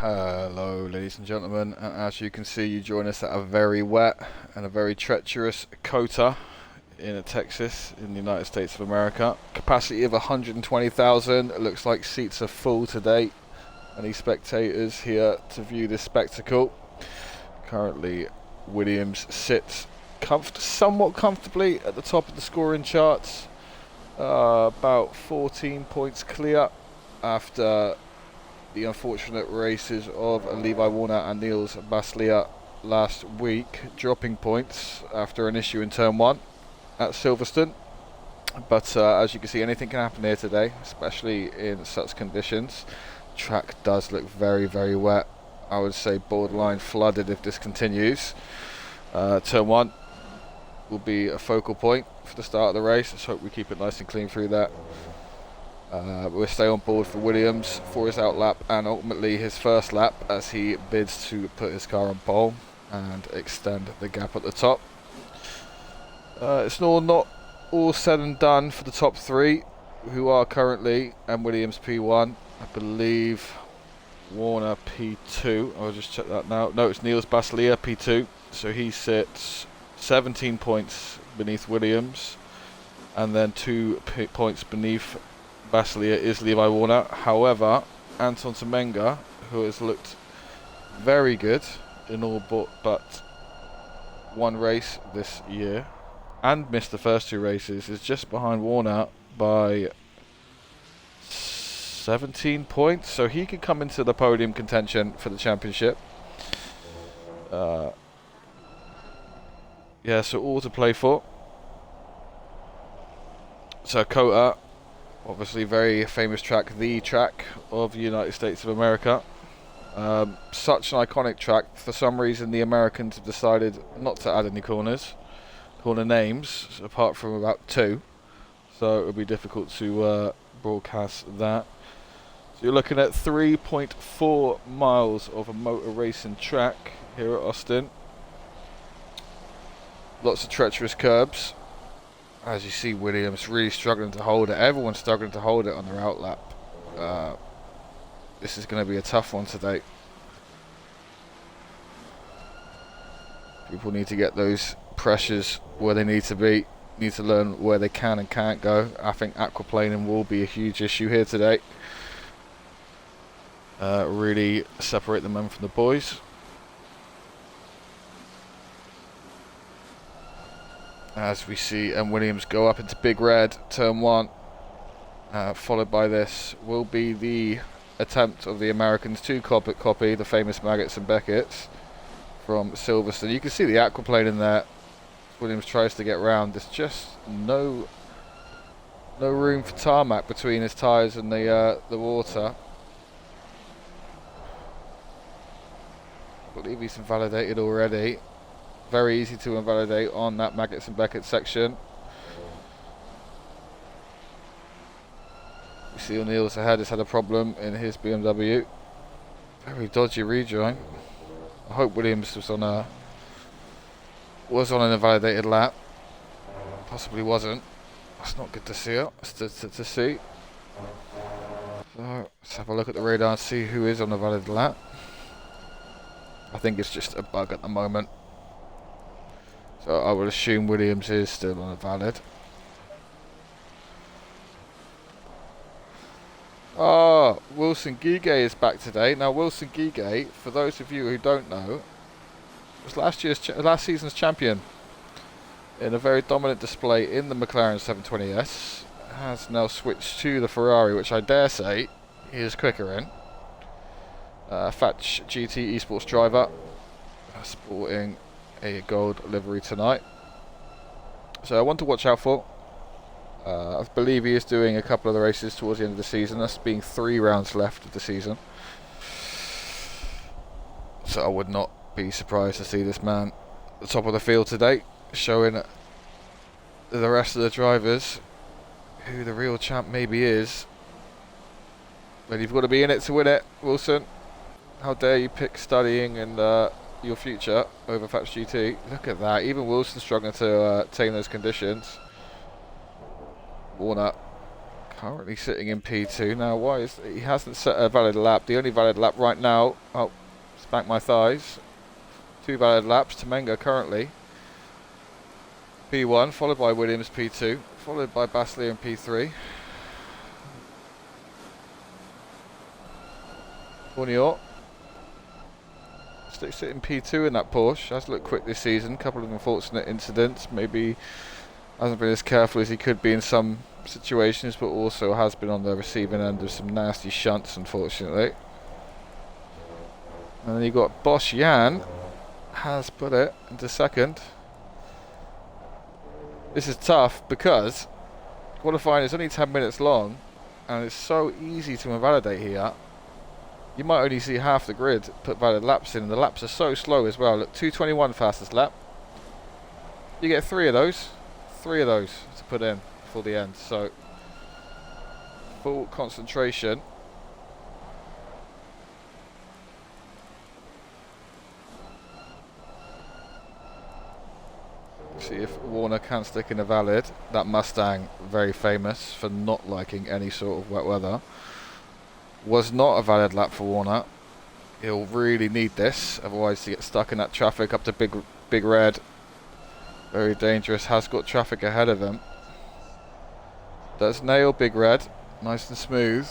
Hello ladies and gentlemen, and as you can see you join us at a very wet and a very treacherous COTA in Texas in the United States of America. Capacity of 120,000, it looks like seats are full today. Many spectators here to view this spectacle. Currently Williams sits somewhat comfortably at the top of the scoring charts, about 14 points clear after the unfortunate races of Levi Warner and Niels Baslia last week, dropping points after an issue in turn 1 at Silverstone. But as you can see, anything can happen here today, especially in such conditions. Track does look very, very wet. I would say borderline flooded if this continues. Turn 1 will be a focal point for the start of the race. Let's hope we keep it nice and clean through that. We'll stay on board for Williams for his out lap and ultimately his first lap as he bids to put his car on pole and extend the gap at the top. It's not all said and done for the top 3 who are currently, and Williams P1, I believe Warner P2, I'll just check that now. No, it's Niels Baslia P2, so he sits 17 points beneath Williams, and then 2 points beneath Baslia is Levi Warner. However, Anton Semenga, who has looked very good in all but one race this year and missed the first 2 races, is just behind Warner by 17 points, so he could come into the podium contention for the championship. Yeah, so all to play for. So COTA, obviously very famous track, the track of the United States of America. Such an iconic track. For some reason the Americans have decided not to add any corner names, apart from about 2. So it would be difficult to broadcast that. So you're looking at 3.4 miles of a motor racing track here at Austin. Lots of treacherous curbs. As you see, Williams really struggling to hold it. Everyone's struggling to hold it on their out lap. This is going to be a tough one today. People need to get those pressures where they need to be. Need to learn where they can and can't go. I think aquaplaning will be a huge issue here today. Really separate the men from the boys. As we see Williams go up into Big Red, turn 1, followed by this will be the attempt of the Americans to copy the famous Maggots and Beckett's from Silverstone. You can see the aquaplane in there. Williams tries to get round. There's just no room for tarmac between his tyres and the water. I believe he's invalidated already. Very easy to invalidate on that Maggots and Beckett section. You see O'Neill's ahead has had a problem in his BMW. Very dodgy rejoin. I hope Williams was on an invalidated lap. Possibly wasn't. That's not good to see. To see. So let's have a look at the radar and see who is on the valid lap. I think it's just a bug at the moment. So I would assume Williams is still on a valid. Wilson Guiguet is back today. Now Wilson Guiguet, for those of you who don't know, was last season's champion in a very dominant display in the McLaren 720S. Has now switched to the Ferrari, which I dare say he is quicker in. Fatch GT esports driver, sporting a gold livery tonight. So I want to watch out for. I believe he is doing a couple of the races towards the end of the season. That's being 3 rounds left of the season. So I would not be surprised to see this man at the top of the field today, showing the rest of the drivers who the real champ maybe is. But you've got to be in it to win it, Wilson. How dare you pick studying and your future over Fatch GT. Look at that. Even Wilson struggling to tame those conditions. Warner Currently sitting in P2. Now, why is he hasn't set a valid lap? The only valid lap right now. Oh, spank my thighs. 2 valid laps. Temenga currently P1, followed by Williams P2, followed by Baslier in P3. Fournier sitting P2 in that Porsche. Has looked quick this season. Couple of unfortunate incidents. Maybe hasn't been as careful as he could be in some situations, but also has been on the receiving end of some nasty shunts, unfortunately. And then you've got Bosch Jan, has put it into second. This is tough because qualifying is only 10 minutes long, and it's so easy to invalidate here. You might only see half the grid put valid laps in, and the laps are so slow as well. Look, 2:21 fastest lap. You get 3 of those to put in before the end. So full concentration. See if Warner can stick in a valid. That Mustang, very famous for not liking any sort of wet weather, was not a valid lap for Warner. He'll really need this, otherwise to get stuck in that traffic up to big red. Very dangerous, has got traffic ahead of him. Does nail big red, nice and smooth.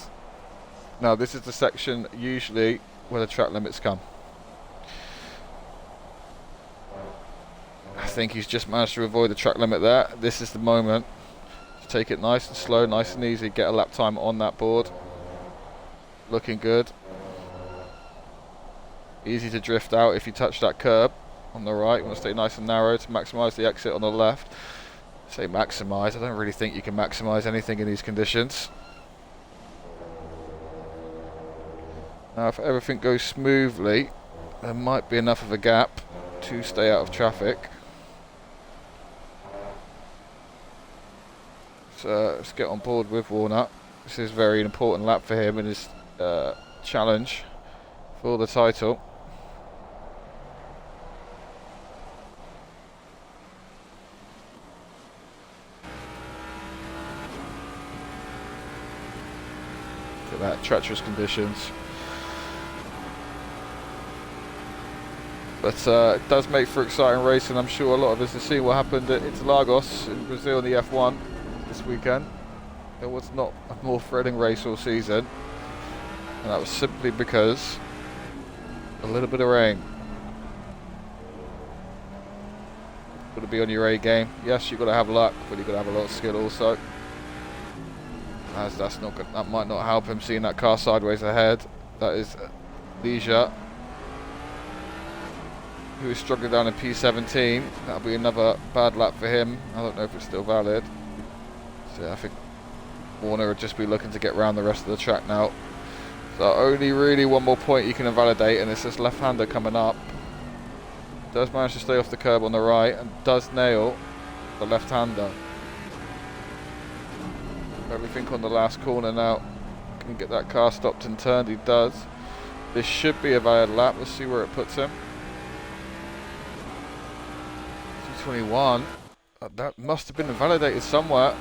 Now this is the section usually where the track limits come. I think he's just managed to avoid the track limit there. This is the moment to take it nice and slow, nice and easy, get a lap time on that board. Looking good. Easy to drift out if you touch that curb on the right. You want to stay nice and narrow to maximise the exit on the left. Say maximise, I don't really think you can maximise anything in these conditions. Now if everything goes smoothly, there might be enough of a gap to stay out of traffic. So let's get on board with Warner. This is a very important lap for him in his challenge for the title. Look at that, treacherous conditions. But it does make for exciting racing. I'm sure a lot of us have seen what happened at Interlagos in Brazil in the F1 this weekend. It was not a more thrilling race all season, and that was simply because a little bit of rain. Got to be on your A game. Yes, you've got to have luck, but you've got to have a lot of skill also. As that's not good. That might not help him seeing that car sideways ahead. That is Leisure, who is struggling down in P17. That'll be another bad lap for him. I don't know if it's still valid. So I think Warner would just be looking to get around the rest of the track now. So only really one more point you can invalidate, and it's this left-hander coming up. Does manage to stay off the curb on the right and does nail the left-hander. Everything on the last corner now. Can get that car stopped and turned. He does. This should be a valid lap. Let's see where it puts him. 2:21. That must have been invalidated somewhere.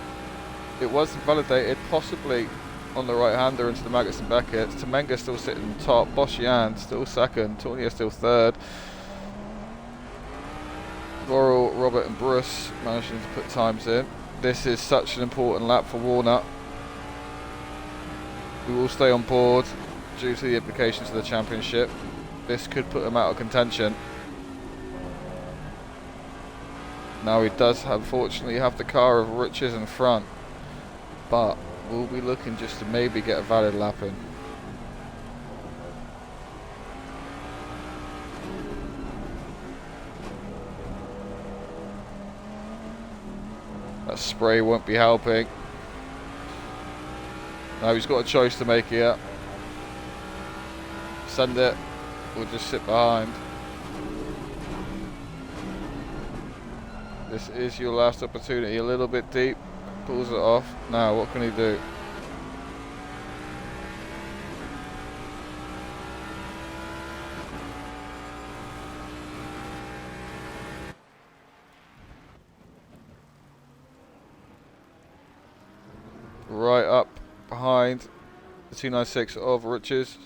It was invalidated, possibly on the right-hander into the Maggots and Beckett. Temenga still sitting top. Bosch Jan still second. Tournier still third. Laurel, Robert and Bruce managing to put times in. This is such an important lap for Warner, who will stay on board due to the implications of the championship. This could put him out of contention. Now he does unfortunately have the car of riches in front, but we'll be looking just to maybe get a valid lap in. That spray won't be helping. Now he's got a choice to make here. Send it, or just sit behind. This is your last opportunity. A little bit deep, pulls it off. Now what can he do? Right up behind the 296 of Riches.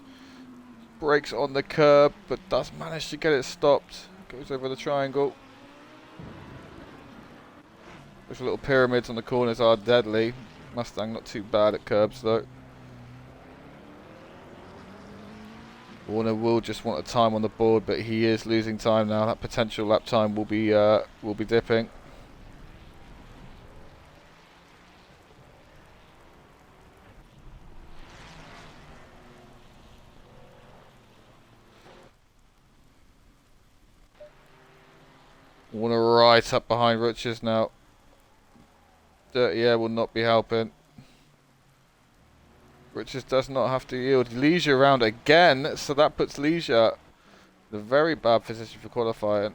Brakes on the curb, but does manage to get it stopped. Goes over the triangle. Those little pyramids on the corners are deadly. Mustang not too bad at curbs though. Warner will just want a time on the board, but he is losing time now. That potential lap time will be dipping. Warner right up behind Riches now. Dirty air will not be helping. Riches does not have to yield. Leisure around again, so that puts Leisure in a very bad position for qualifying.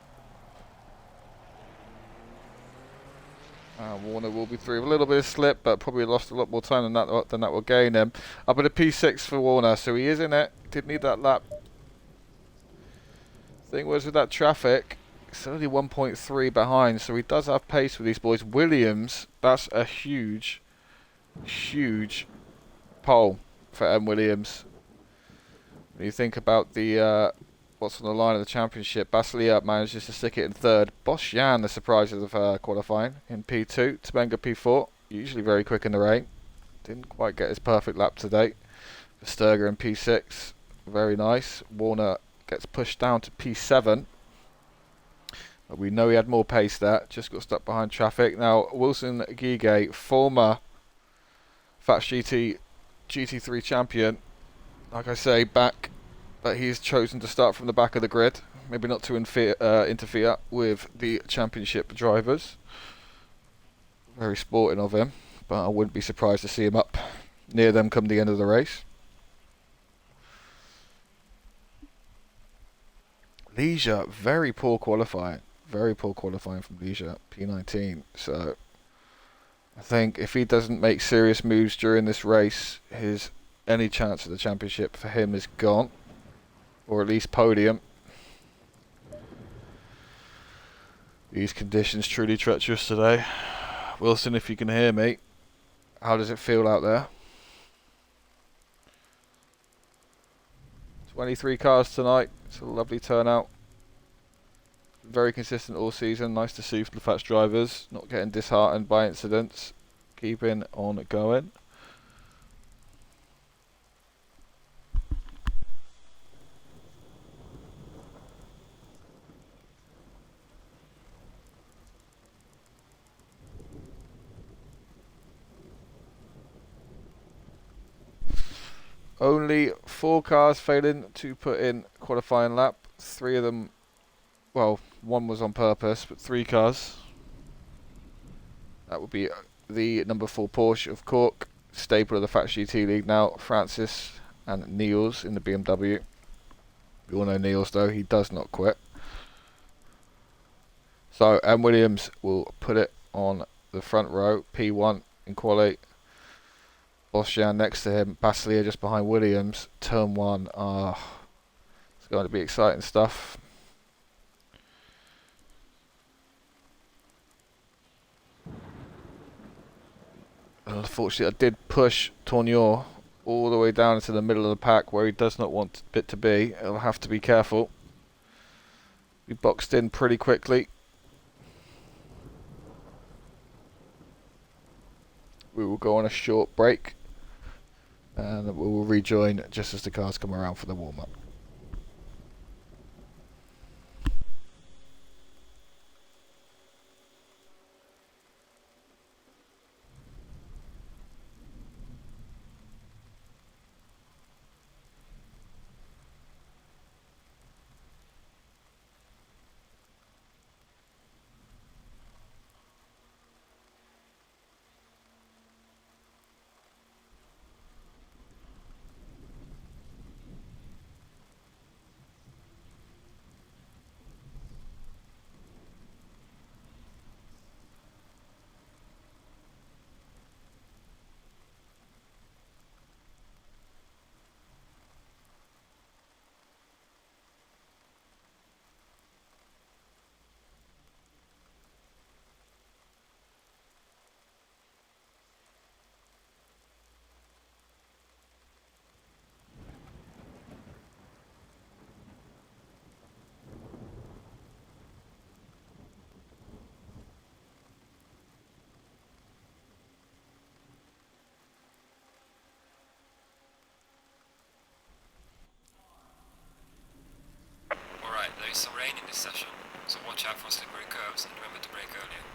Warner will be through with a little bit of slip, but probably lost a lot more time than that will gain him. Up at a P6 for Warner, so he is in it. Did need that lap. Thing was with that traffic, it's only 1.3 behind, so he does have pace with these boys. Williams, that's a huge, huge pole for M. Williams. When you think about the what's on the line of the championship, Basilea manages to stick it in third. Bosjan, the surprise of qualifying, in P2. Temenga P4, usually very quick in the rain. Didn't quite get his perfect lap today. Versterger in P6, very nice. Warner gets pushed down to P7. But we know he had more pace there, just got stuck behind traffic. Now, Wilson Gige, former Fats GT3 champion, like I say, back, but he's chosen to start from the back of the grid. Maybe not to interfere with the championship drivers. Very sporting of him, but I wouldn't be surprised to see him up near them come the end of the race. Leisure, very poor qualifying. Very poor qualifying from Leisure, P19. So I think if he doesn't make serious moves during this race, any chance of the championship for him is gone. Or at least podium. These conditions truly treacherous today. Wilson, if you can hear me, how does it feel out there? 23 cars tonight. It's a lovely turnout. Very consistent all season. Nice to see for the Fats drivers. Not getting disheartened by incidents. Keeping on going. Only 4 cars failing to put in qualifying lap. 3 of them, well, 1 was on purpose, but 3 cars. That would be the number 4 Porsche of Cork, staple of the Fats GT League now, Francis and Niels in the BMW. We all know Niels though, he does not quit. So M. Williams will put it on the front row, P1 in quali. Bosjan next to him, Basilea just behind Williams. Turn 1, it's going to be exciting stuff. Unfortunately, I did push Tourneur all the way down into the middle of the pack where he does not want it to be. He'll have to be careful. We boxed in pretty quickly. We will go on a short break and we will rejoin just as the cars come around for the warm-up. is some rain in this session, so watch out for slippery curves and remember to brake earlier.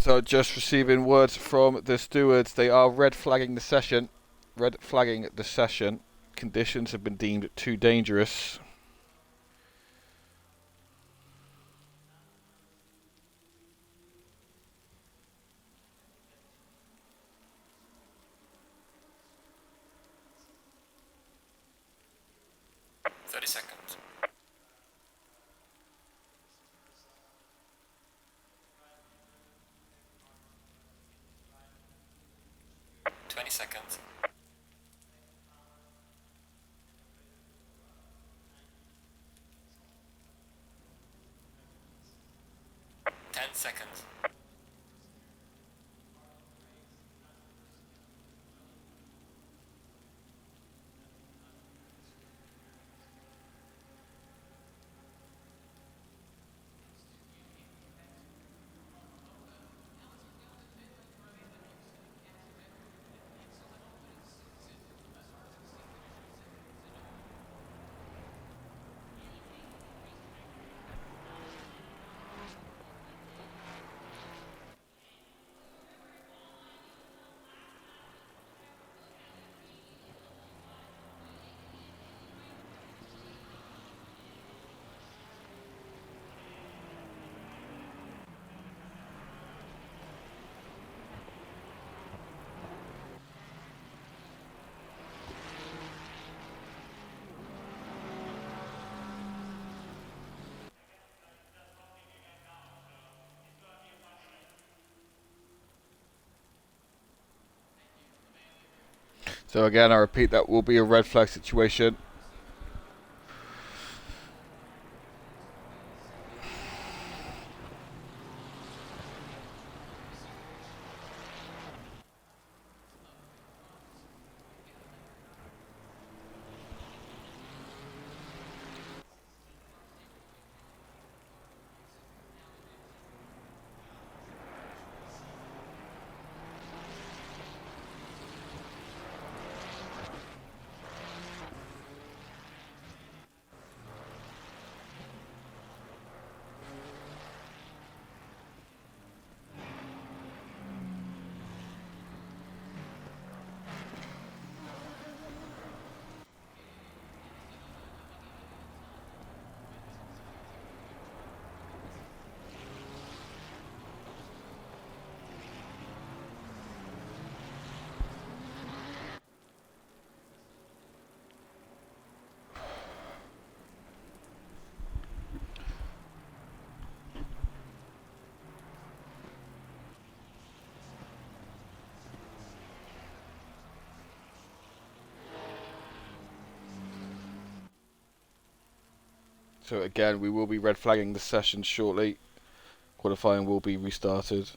So just receiving words from the stewards. They are red flagging the session. Red flagging the session. Conditions have been deemed too dangerous. Seconds. 20 seconds. 10 seconds. So again, I repeat, that will be a red flag situation. So again, we will be red flagging the session shortly. Qualifying will be restarted.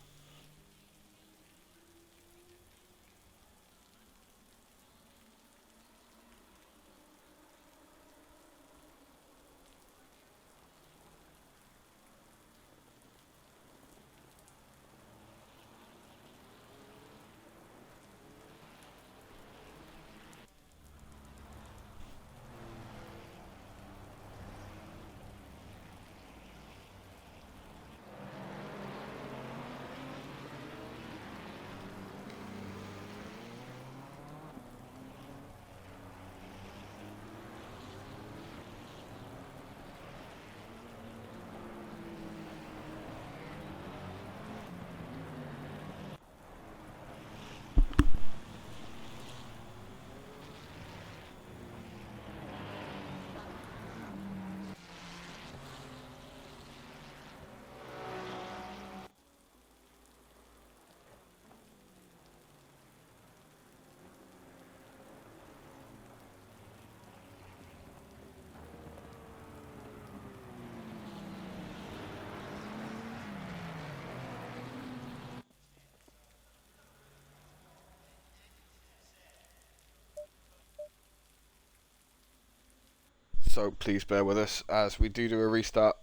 So please bear with us as we do a restart.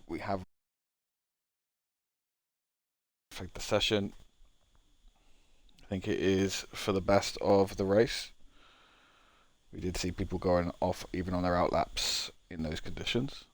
We have the session. I think it is for the best of the race. We did see people going off even on their outlaps in those conditions.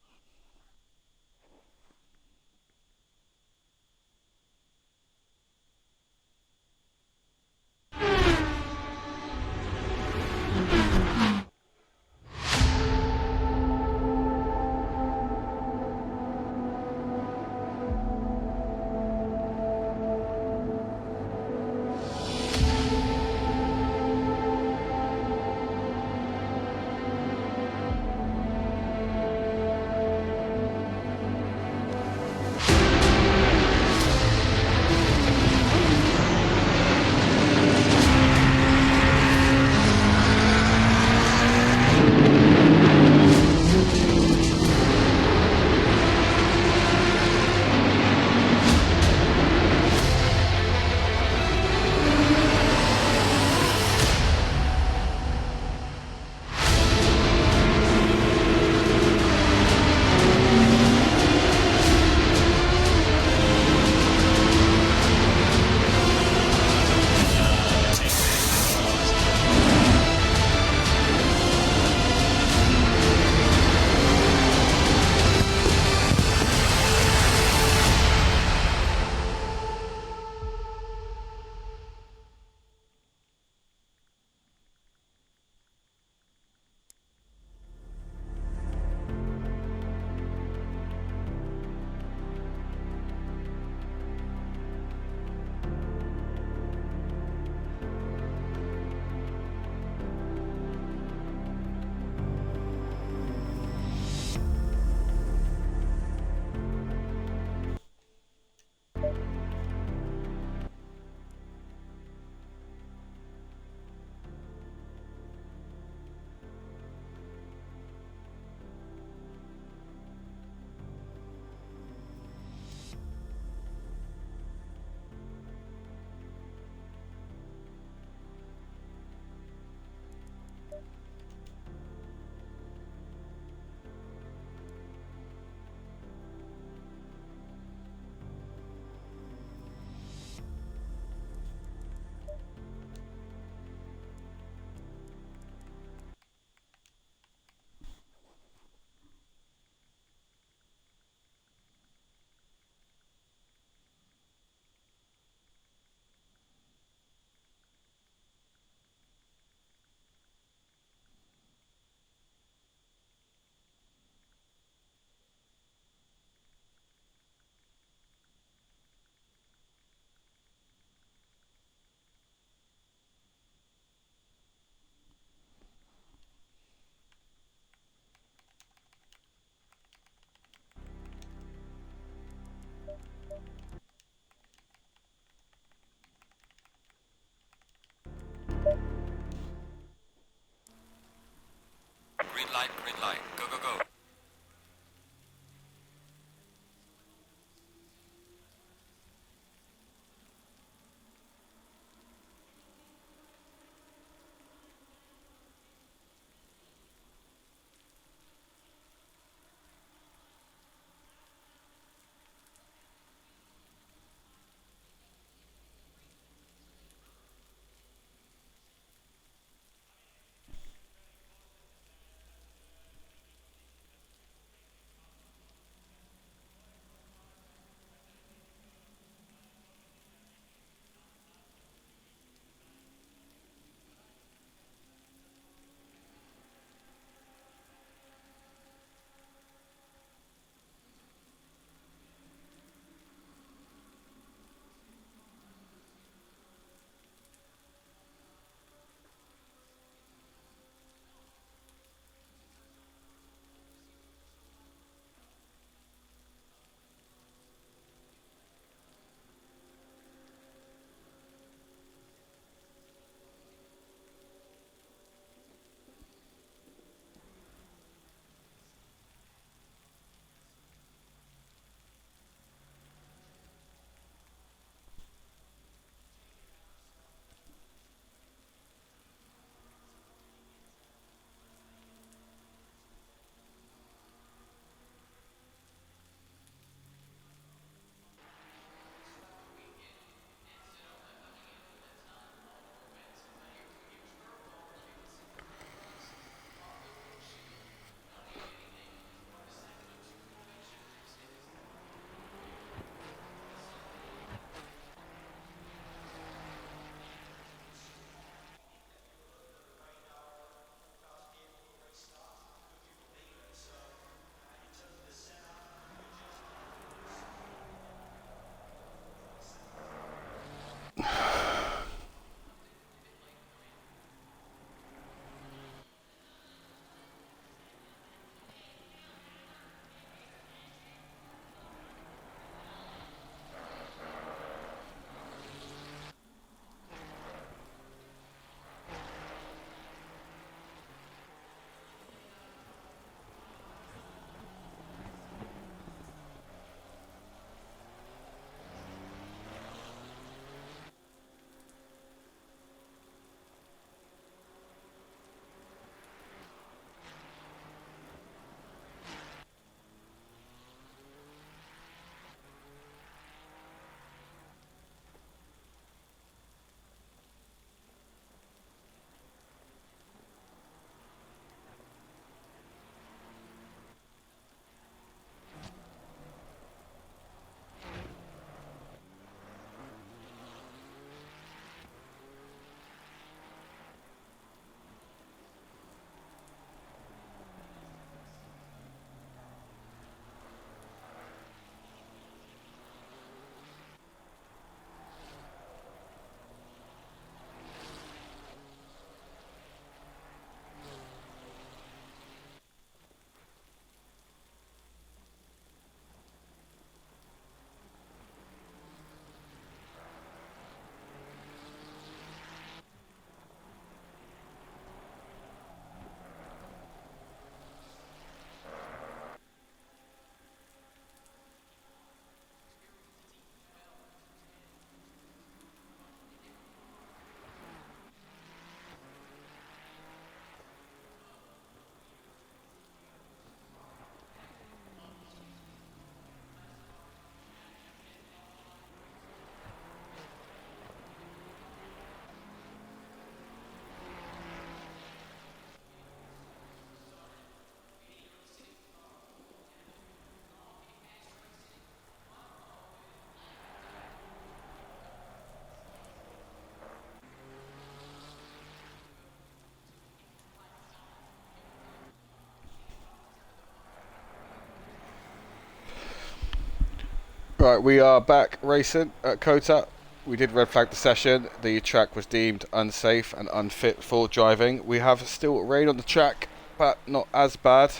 Right, we are back racing at COTA. We did red flag the session. The track was deemed unsafe and unfit for driving. We have still rain on the track, but not as bad.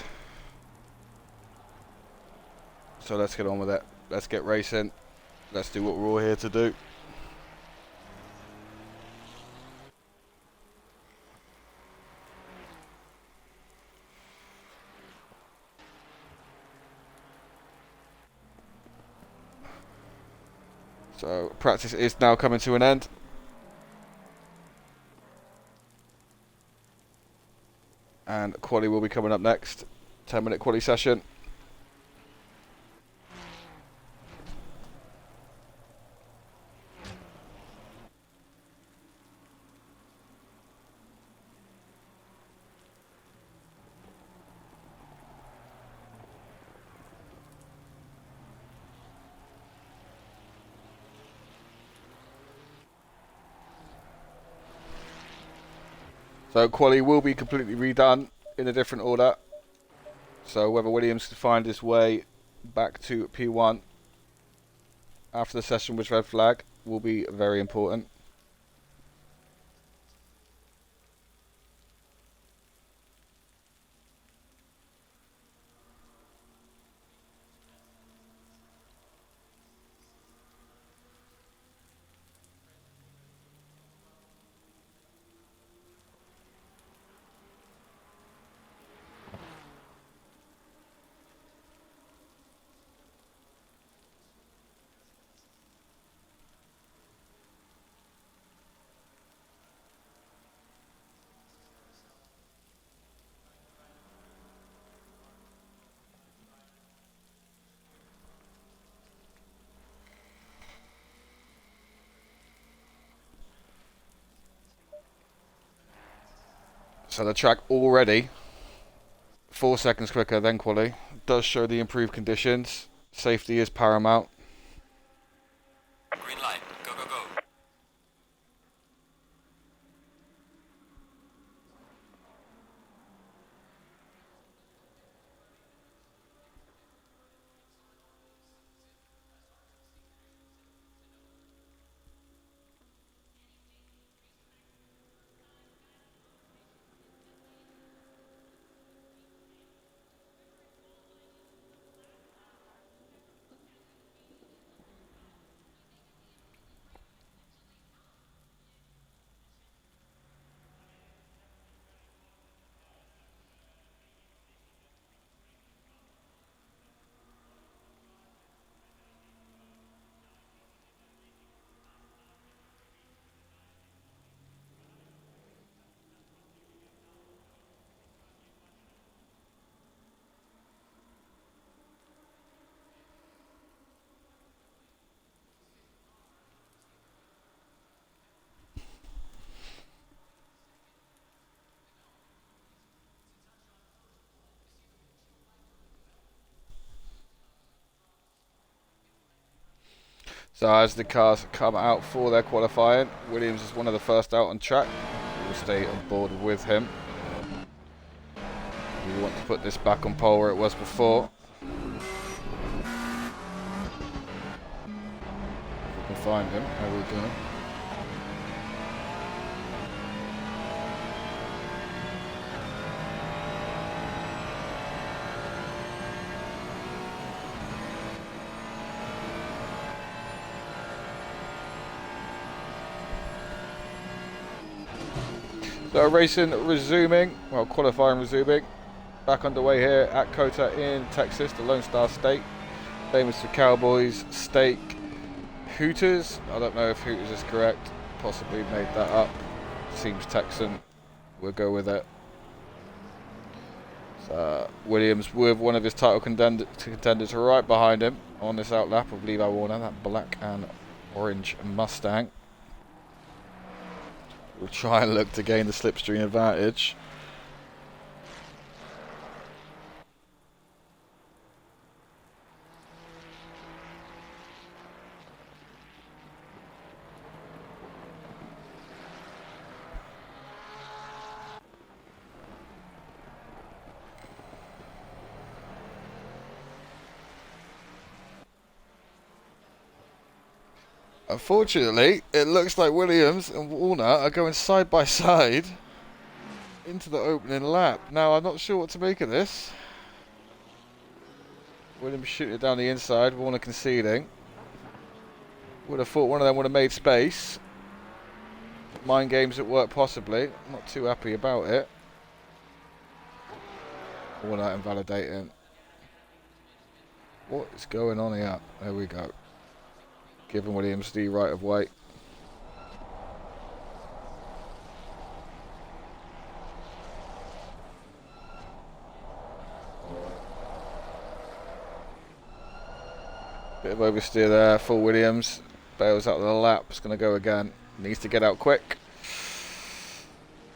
So let's get on with it. Let's get racing. Let's do what we're all here to do. So practice is now coming to an end. And quali will be coming up next. 10-minute quali session. So quali will be completely redone in a different order. So whether Williams can find his way back to P1 after the session with red flag will be very important. So the track already 4 seconds quicker than quali. Does show the improved conditions. Safety is paramount. Green light. Go, go, go. So as the cars come out for their qualifying, Williams is one of the first out on track. We'll stay on board with him. We want to put this back on pole where it was before. If we can find him, there we go. So racing resuming, well qualifying resuming, back underway here at COTA in Texas, the Lone Star State, famous for cowboys, steak, Hooters. I don't know if Hooters is correct, possibly made that up. Seems Texan, we'll go with it. So Williams with one of his title contenders right behind him on this outlap of Levi Warner, that black and orange Mustang. We'll try and look to gain the slipstream advantage. Unfortunately, it looks like Williams and Warner are going side by side into the opening lap. Now, I'm not sure what to make of this. Williams shooting it down the inside, Warner conceding. Would have thought one of them would have made space. Mind games at work, possibly. Not too happy about it. Warner invalidating. What is going on here? There we go. Giving Williams the right of way. Bit of oversteer there for Williams. Bails out of the lap. It's going to go again. Needs to get out quick.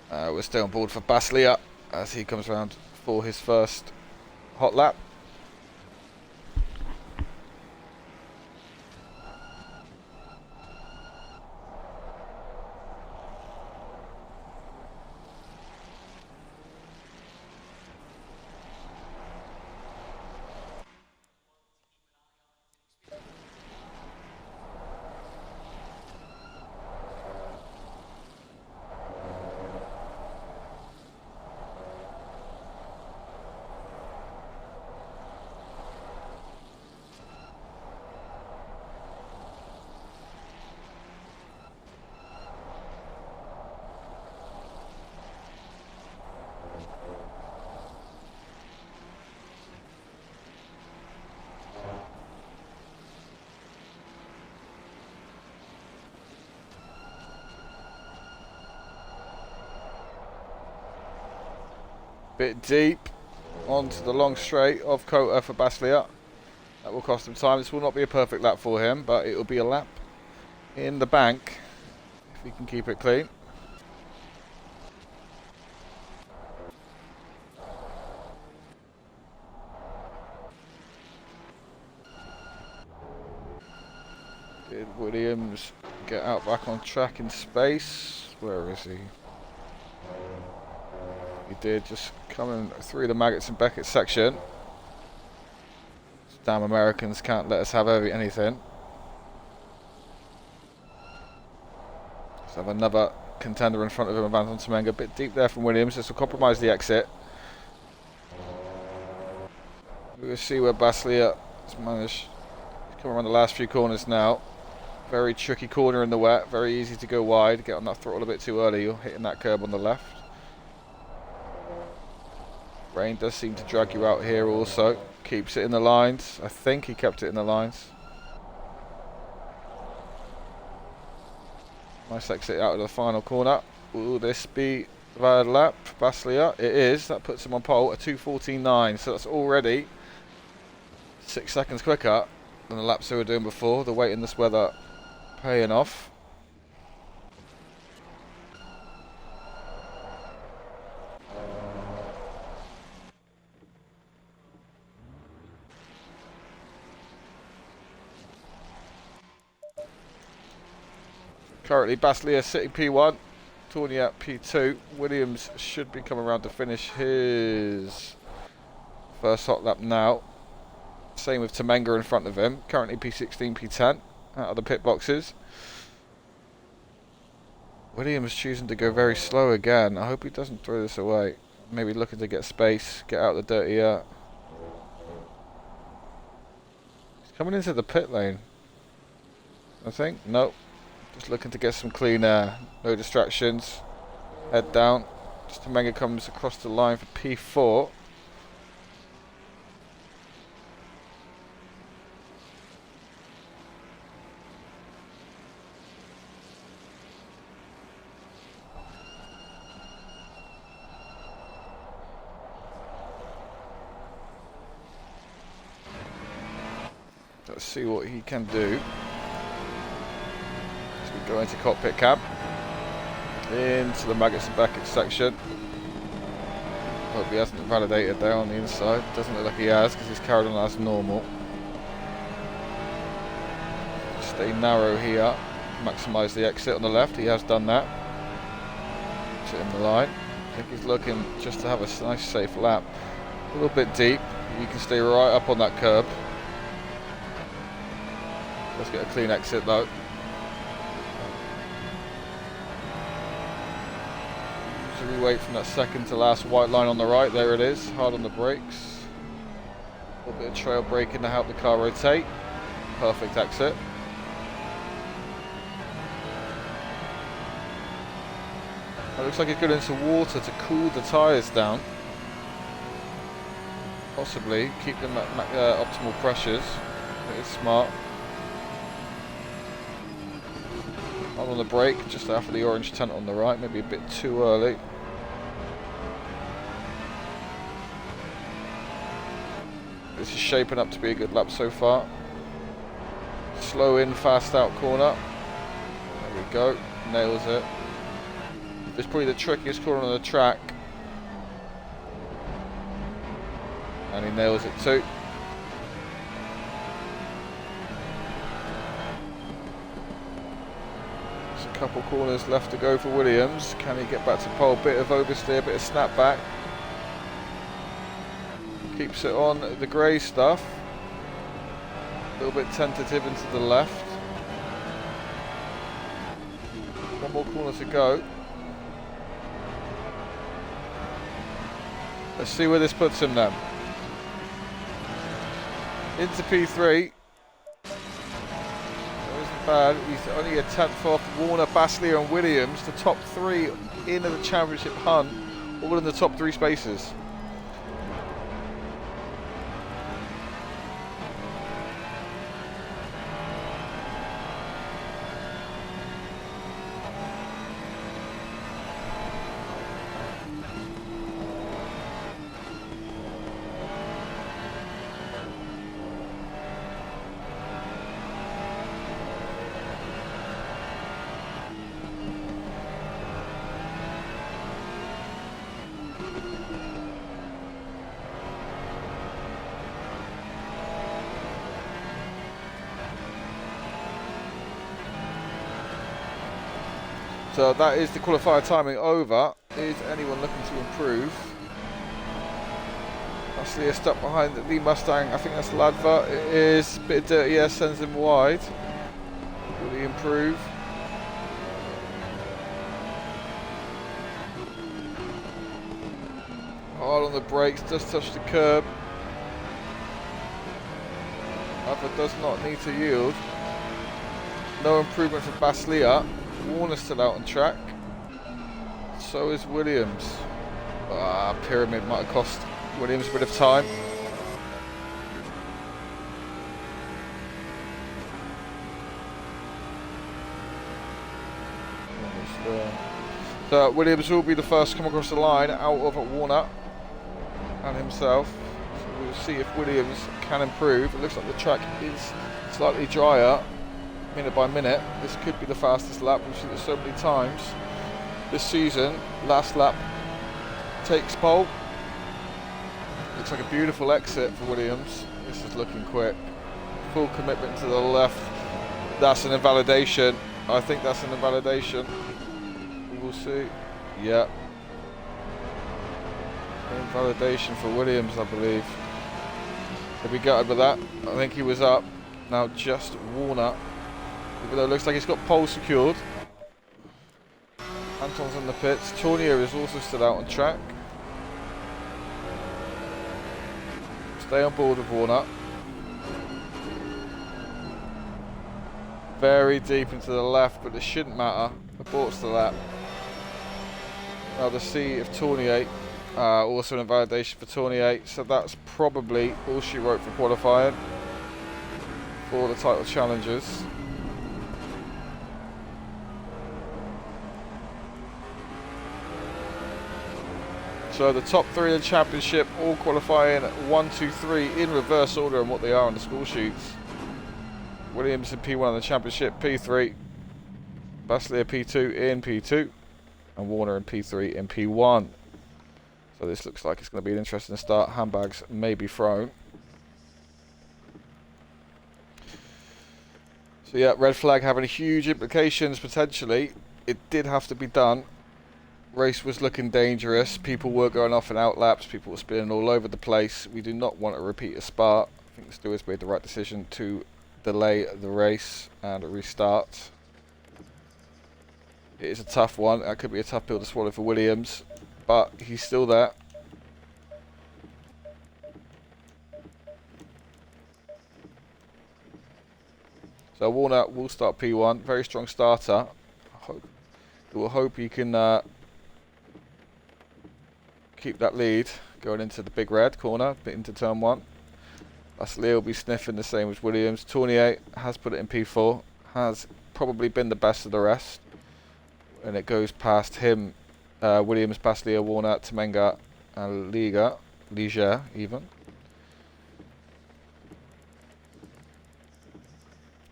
We're still on board for Baslia as he comes around for his first hot lap. Bit deep onto the long straight of COTA for Baslia. That will cost him time. This will not be a perfect lap for him, but it will be a lap in the bank if he can keep it clean. Did Williams get out back on track in space? Where is he? He did, just coming through the Maggots and Beckett section. These damn Americans can't let us have anything. Let's have another contender in front of him, Anton Semenga. A bit deep there from Williams. This will compromise the exit. We'll see where Baslia has managed to come around the last few corners now. Very tricky corner in the wet. Very easy to go wide. Get on that throttle a bit too early. You're hitting that curb on the left. Rain does seem to drag you out here also. Keeps it in the lines. I think he kept it in the lines. Nice exit out of the final corner. Will this be the valid lap? Baslia, it is. That puts him on pole at 2:14.9. So that's already 6 seconds quicker than the laps they were doing before. The wait in this weather paying off. Currently Baslia sitting P1, Tournier P2. Williams should be coming around to finish his first hot lap now. Same with Temenga in front of him, currently P16, P10 out of the pit boxes. Williams choosing to go very slow again. I hope he doesn't throw this away. Maybe looking to get space, get out the dirty air. He's coming into the pit lane, I think. Nope. Just looking to get some clean air. No distractions. Head down. Just Temenga comes across the line for P4. Let's see what he can do. So we go into cockpit cab, into the Maggots and Beckett section. Hope he hasn't validated there on the inside. Doesn't look like he has because he's carried on as normal. Stay narrow here. Maximise the exit on the left. He has done that. Sit in the line. I think he's looking just to have a nice safe lap. A little bit deep. You can stay right up on that curb. Let's get a clean exit though. we wait from that second to last white line on the right. There it is, hard on the brakes. A little bit of trail braking to help the car rotate. Perfect exit. It looks like he's going into water to cool the tyres down. Possibly keep them at optimal pressures. It's smart. I'm on the brake just after the orange tent on the right, maybe a bit too early. This is shaping up to be a good lap so far. Slow in, fast out corner. There we go, nails it. It's probably the trickiest corner on the track. And he nails it too. There's a couple corners left to go for Williams. Can he get back to pole? Bit of oversteer, bit of snapback. Keeps it on the grey stuff. A little bit tentative into the left. One more corner to go. Let's see where this puts him then. Into P3. That isn't bad. He's only a tenth off Warner, Baslier and Williams. The top three into the championship hunt. All in the top 3 spaces. So that is the qualifier timing over. Is anyone looking to improve? Baslier stuck behind the Mustang. I think that's Ladva. It is a bit dirty, yeah, sends him wide. Will he improve? Hard on the brakes, just touched the curb. Ladva does not need to yield. No improvement for Baslier. Warner's still out on track. So is Williams. Pyramid might have cost Williams a bit of time. So Williams will be the first to come across the line out of Warner and himself. So we'll see if Williams can improve. It looks like the track is slightly drier. Minute by minute, this could be the fastest lap. We've seen it so many times this season. Last lap takes pole. Looks like a beautiful exit for Williams. This is looking quick. Full commitment to the left. That's an invalidation. I think that's an invalidation. We will see. Yeah. Invalidation for Williams, I believe. He'll be gutted with that. I think he was up. Now just Warner. Even though it looks like he's got pole secured. Anton's in the pits. Tournier is also still out on track. Stay on board with Warner. Very deep into the left, but it shouldn't matter. Aborts the lap. Now the C of Tournier. Also an invalidation for Tournier. So that's probably all she wrote for qualifying. For the title challenges. So the top 3 in the championship all qualifying 1, 2, 3 in reverse order and what they are on the score sheets. Williams in P1 in the championship, P3. Baslier P2 in P2. And Warner in P3 in P1. So this looks like it's going to be an interesting start. Handbags may be thrown. So yeah, red flag having huge implications potentially. It did have to be done. Race was looking dangerous. People were going off and out laps. People were spinning all over the place. We do not want to repeat a Spa. I think the stewards made the right decision to delay the race and restart. It is a tough one. That could be a tough pill to swallow for Williams, but he's still there. So Warner will start P1. Very strong starter. We'll hope he can keep that lead going into the big red corner, into turn 1. Gasly will be sniffing the same as Williams. Tournier has put it in P4. Has probably been the best of the rest. And it goes past him, Williams, Gasly, Warner, Temenga, and Liger even.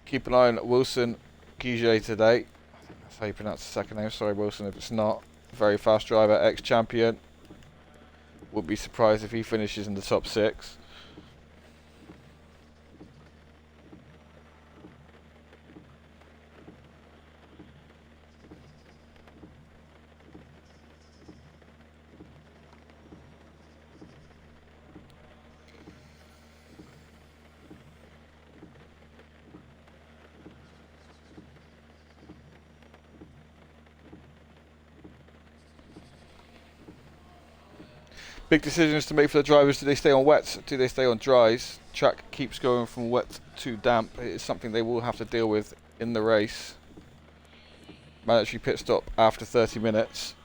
Keep an eye on Wilson Guiget today. That's how you pronounce the second name. Sorry, Wilson, if it's not. Very fast driver, ex-champion. Wouldn't be surprised if he finishes in the top 6. Big decisions to make for the drivers. Do they stay on wets? Do they stay on dries? Track keeps going from wet to damp. It is something they will have to deal with in the race. Mandatory pit stop after 30 minutes.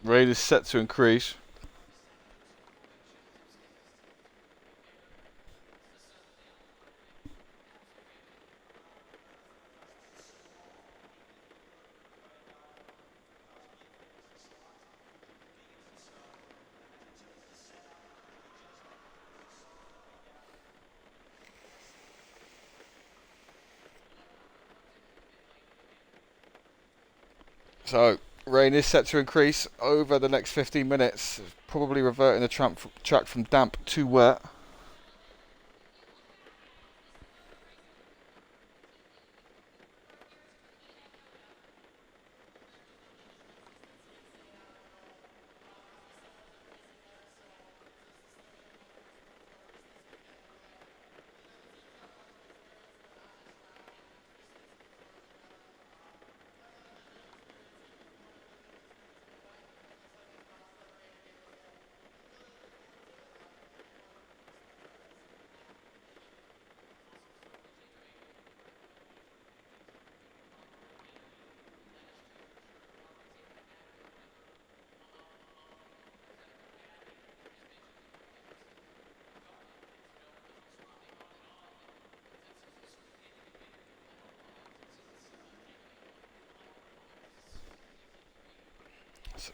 Rain is set to increase. So, rain is set to increase over the next 15 minutes, probably reverting the track from damp to wet. So,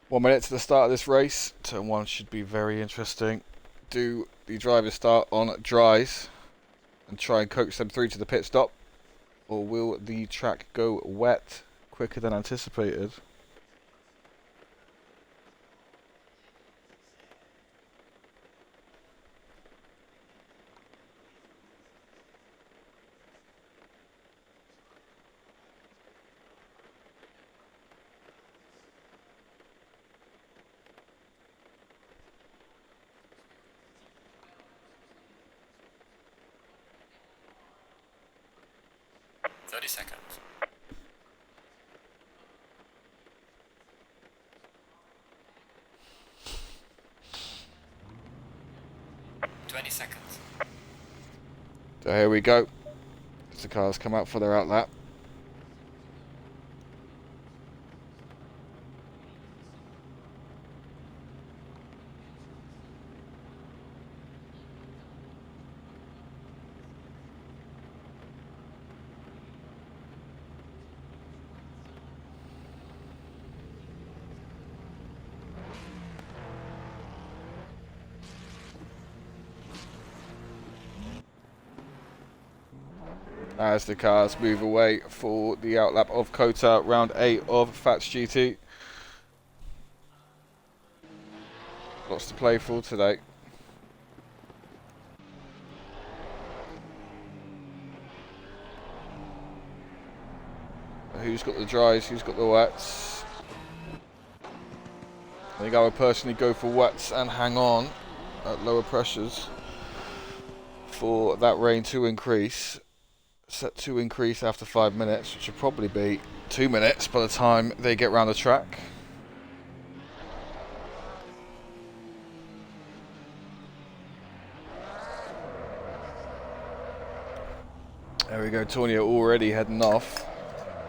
1 minute to the start of this race. Turn 1 should be very interesting. Do the drivers start on dries and try and coax them through to the pit stop? Or will the track go wet quicker than anticipated? 30 seconds. So here we go. As the cars come out for their outlap. As the cars move away for the outlap of COTA, round 8 of Fats GT. Lots to play for today. Who's got the dries, who's got the wets? I think I would personally go for wets and hang on at lower pressures for that rain to increase. Set to increase after 5 minutes, which will probably be 2 minutes by the time they get round the track. There we go, Tornio already heading off.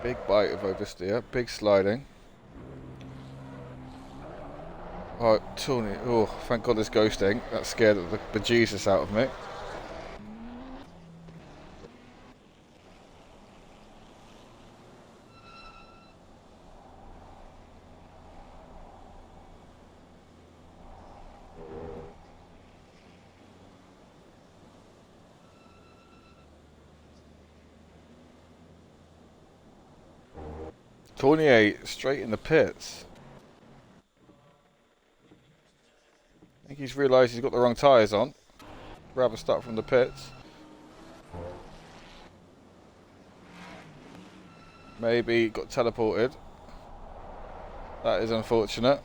Big bite of oversteer, big sliding. Oh, Tornio, oh, thank God it's ghosting. That scared the bejesus out of me. Tournier straight in the pits. I think he's realised he's got the wrong tyres on. Rather start from the pits. Maybe got teleported. That is unfortunate.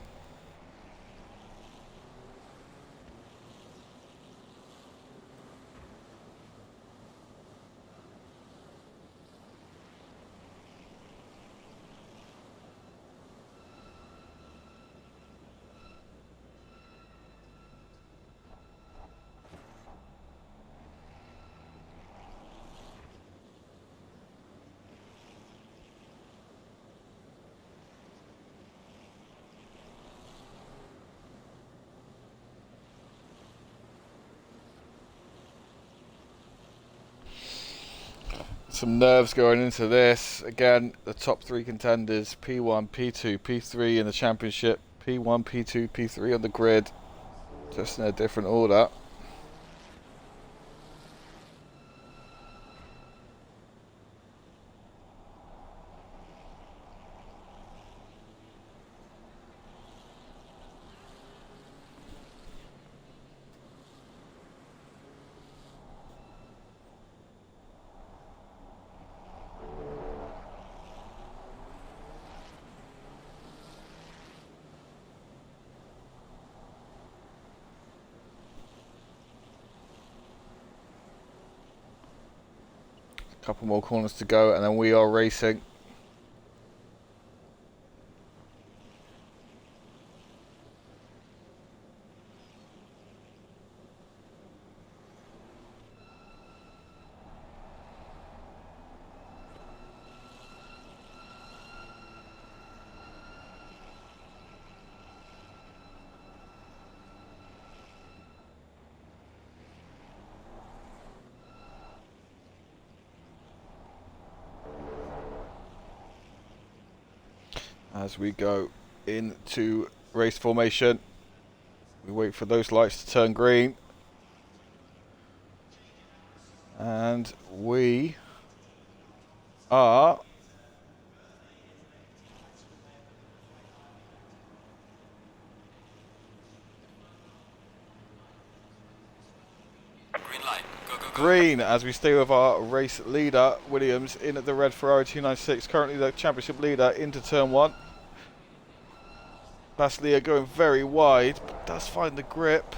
Some nerves going into this. Again, the top 3 contenders, P1, P2, P3 in the championship. P1, P2, P3 on the grid. Just in a different order. Couple more corners to go and then we are racing. As we go into race formation, we wait for those lights to turn green, and we are Green light. Go, go, go. green as we stay with our race leader, Williams, in at the red Ferrari 296, currently the championship leader, into turn 1. Baslia going very wide, but does find the grip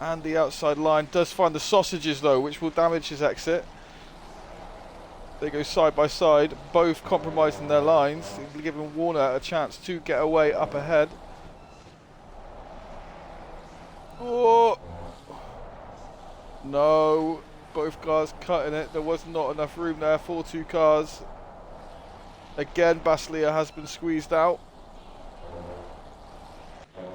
and the outside line. Does find the sausages though, which will damage his exit. They go side by side, both compromising their lines, giving Warner a chance to get away up ahead. Oh! No, both cars cutting it. There was not enough room there for two cars. Again, Baslia has been squeezed out.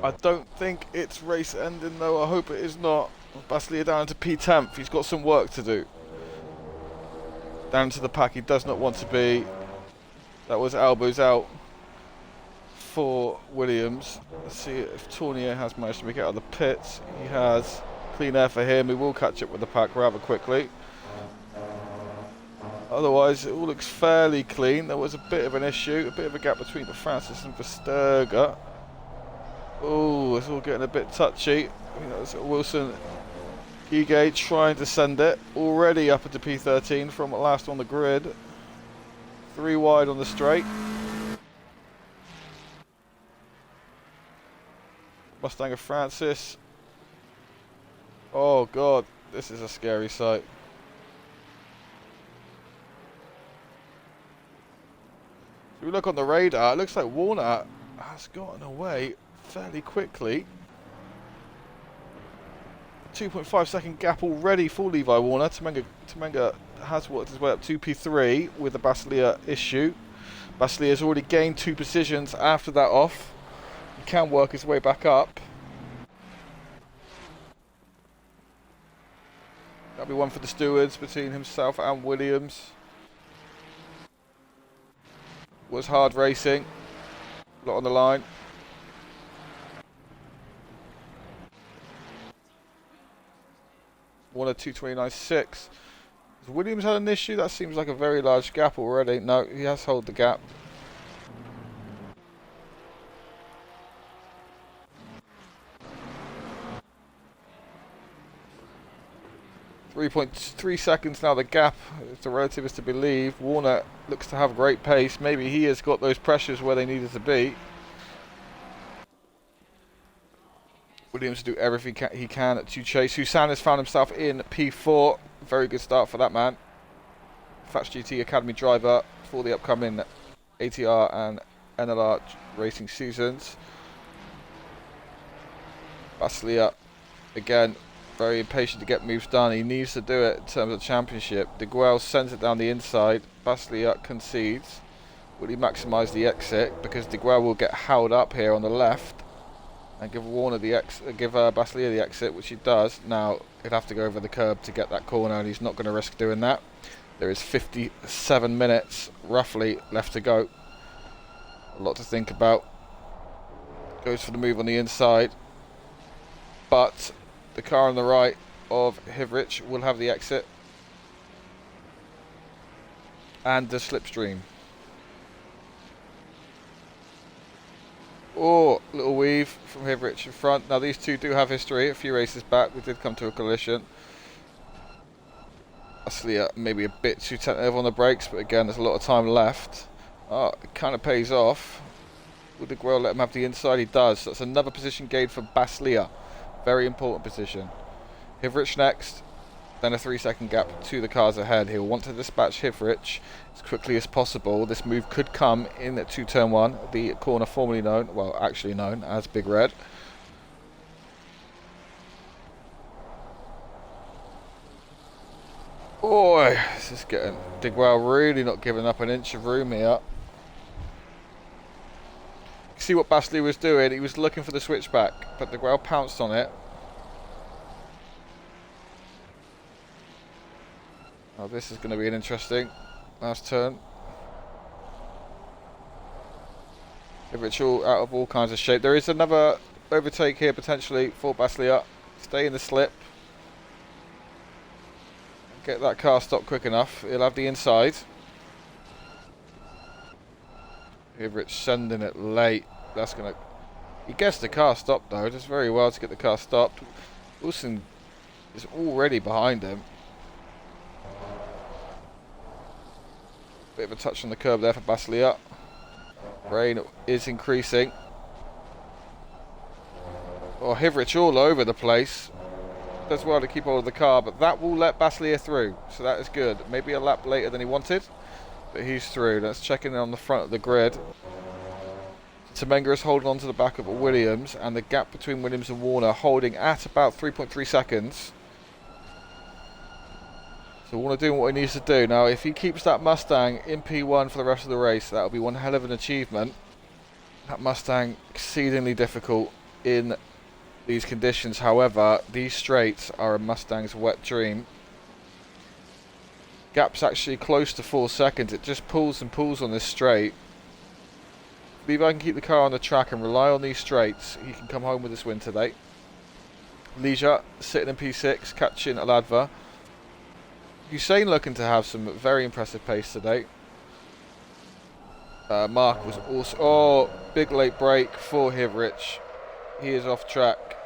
I don't think it's race ending though. I hope it is not. Baslia down to P10th. He's got some work to do. Down to the pack he does not want to be. That was elbows out for Williams. Let's see if Tournier has managed to make it out of the pits. He has. Clean air for him. We will catch up with the pack rather quickly. Otherwise, it all looks fairly clean. There was a bit of an issue, a bit of a gap between the Francis and Versterger. Oh, it's all getting a bit touchy. Wilson, Ige trying to send it. Already up into P13 from last on the grid. 3 wide on the straight. Mustanger Francis. Oh God, this is a scary sight. If we look on the radar, it looks like Warner has gotten away fairly quickly. 2.5 second gap already for Levi Warner. Temenga has worked his way up to P3 with the Baslia issue. Baslia has already gained 2 positions after that off. He can work his way back up. That'll be one for the stewards between himself and Williams. Was hard racing. A lot on the line. Warner 2:29.6. Has Williams had an issue? That seems like a very large gap already. No, he has held the gap. 3.3 seconds now the gap, if the relative is to believe. Warner looks to have great pace. Maybe he has got those pressures where they needed to be. Williams to do everything he can to chase. Hussein has found himself in P4. Very good start for that man. Fats GT Academy driver for the upcoming ATR and NLR racing seasons. Baslia, again, very impatient to get moves done. He needs to do it in terms of championship. De Guel sends it down the inside. Baslia concedes. Will he maximise the exit? Because De Guel will get held up here on the left and give Warner the give Baslia the exit, which he does. Now he'd have to go over the curb to get that corner, and he's not going to risk doing that. There is 57 minutes roughly left to go. A lot to think about. Goes for the move on the inside, but the car on the right of Hivrich will have the exit and the slipstream. Oh, little weave from Hivrich in front. Now these two do have history. A few races back, we did come to a collision. Baslia maybe a bit too tentative on the brakes, but again, there's a lot of time left. Oh, it kind of pays off. Will De Guel let him have the inside? He does. So that's another position gained for Baslia. Very important position. Hivrich next, then a 3-second gap to the cars ahead. He'll want to dispatch Hivrich as quickly as possible. This move could come in at turn 1, the corner formerly known, well, actually known as Big Red. Boy, this is getting De Guel really not giving up an inch of room here. See what Baslia was doing. He was looking for the switchback, but De Guel pounced on it. Oh, this is going to be an interesting last turn. Hivrich all out of all kinds of shape. There is another overtake here potentially for Baslia. Stay in the slip. Get that car stopped quick enough. He'll have the inside. Hivrich sending it late. That's gonna. He gets the car stopped though. Does very well to get the car stopped. Wilson is already behind him. Bit of a touch on the curb there for Baslia. Rain is increasing. Oh, Hivrich all over the place. does well to keep hold of the car, but that will let Baslier through, so that is good. Maybe a lap later than he wanted, but he's through. Let's check in on the front of the grid. Temenga is holding on to the back of Williams, and the gap between Williams and Warner holding at about 3.3 seconds. So Warner doing what he needs to do. Now, if he keeps that Mustang in P1 for the rest of the race, that'll be one hell of an achievement. That Mustang exceedingly difficult in these conditions. However, these straights are a Mustang's wet dream. Gap's actually close to 4 seconds. It just pulls and pulls on this straight. If I can keep the car on the track and rely on these straights, he can come home with this win today. Leisure sitting in P6, catching Aladva. Hussein looking to have some very impressive pace today. Mark was also... Oh, big late break for Hivrich. He is off track.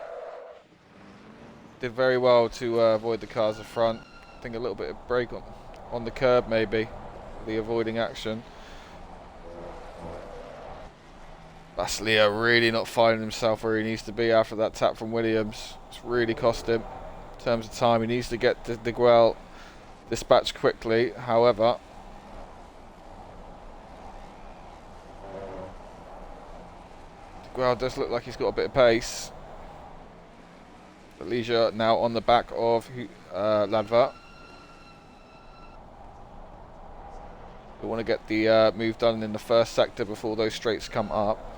Did very well to avoid the cars at front. I think a little bit of brake on the curb maybe. The avoiding action. Baslier really not finding himself where he needs to be after that tap from Williams. It's really cost him in terms of time. He needs to get De Guel dispatched quickly. However, De Guel does look like he's got a bit of pace. But Leisure now on the back of Ladva. We want to get the move done in the first sector before those straights come up.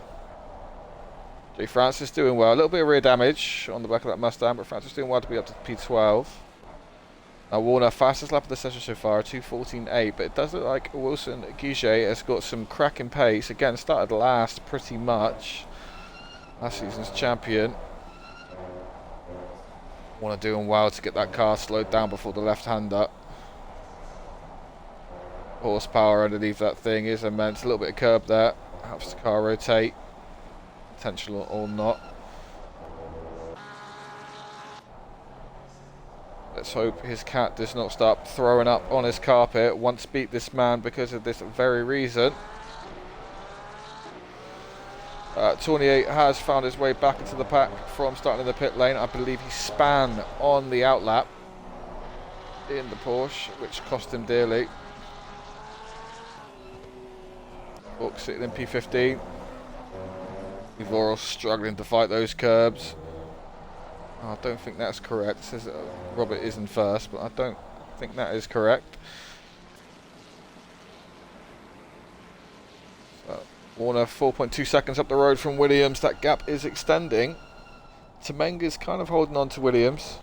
J. Francis doing well. A little bit of rear damage on the back of that Mustang, but Francis doing well to be up to P12. Now Warner, fastest lap of the session so far, 2:14.8, but it does look like Wilson Guiget has got some cracking pace. Again, started last pretty much. Last season's champion. Warner doing well to get that car slowed down before the left-hander. Horsepower underneath that thing is immense. A little bit of curb there. Helps the car rotate. Intentional or not. Let's hope his cat does not start throwing up on his carpet. Once beat this man because of this very reason. Tournier has found his way back into the pack from starting in the pit lane. I believe he span on the outlap in the Porsche, which cost him dearly. Book sitting in P15. Voral struggling to fight those curbs. Oh, I don't think that's correct. It says Robert is in first, but I don't think that is correct. So, Warner 4.2 seconds up the road from Williams. That gap is extending. Temenga's kind of holding on to Williams.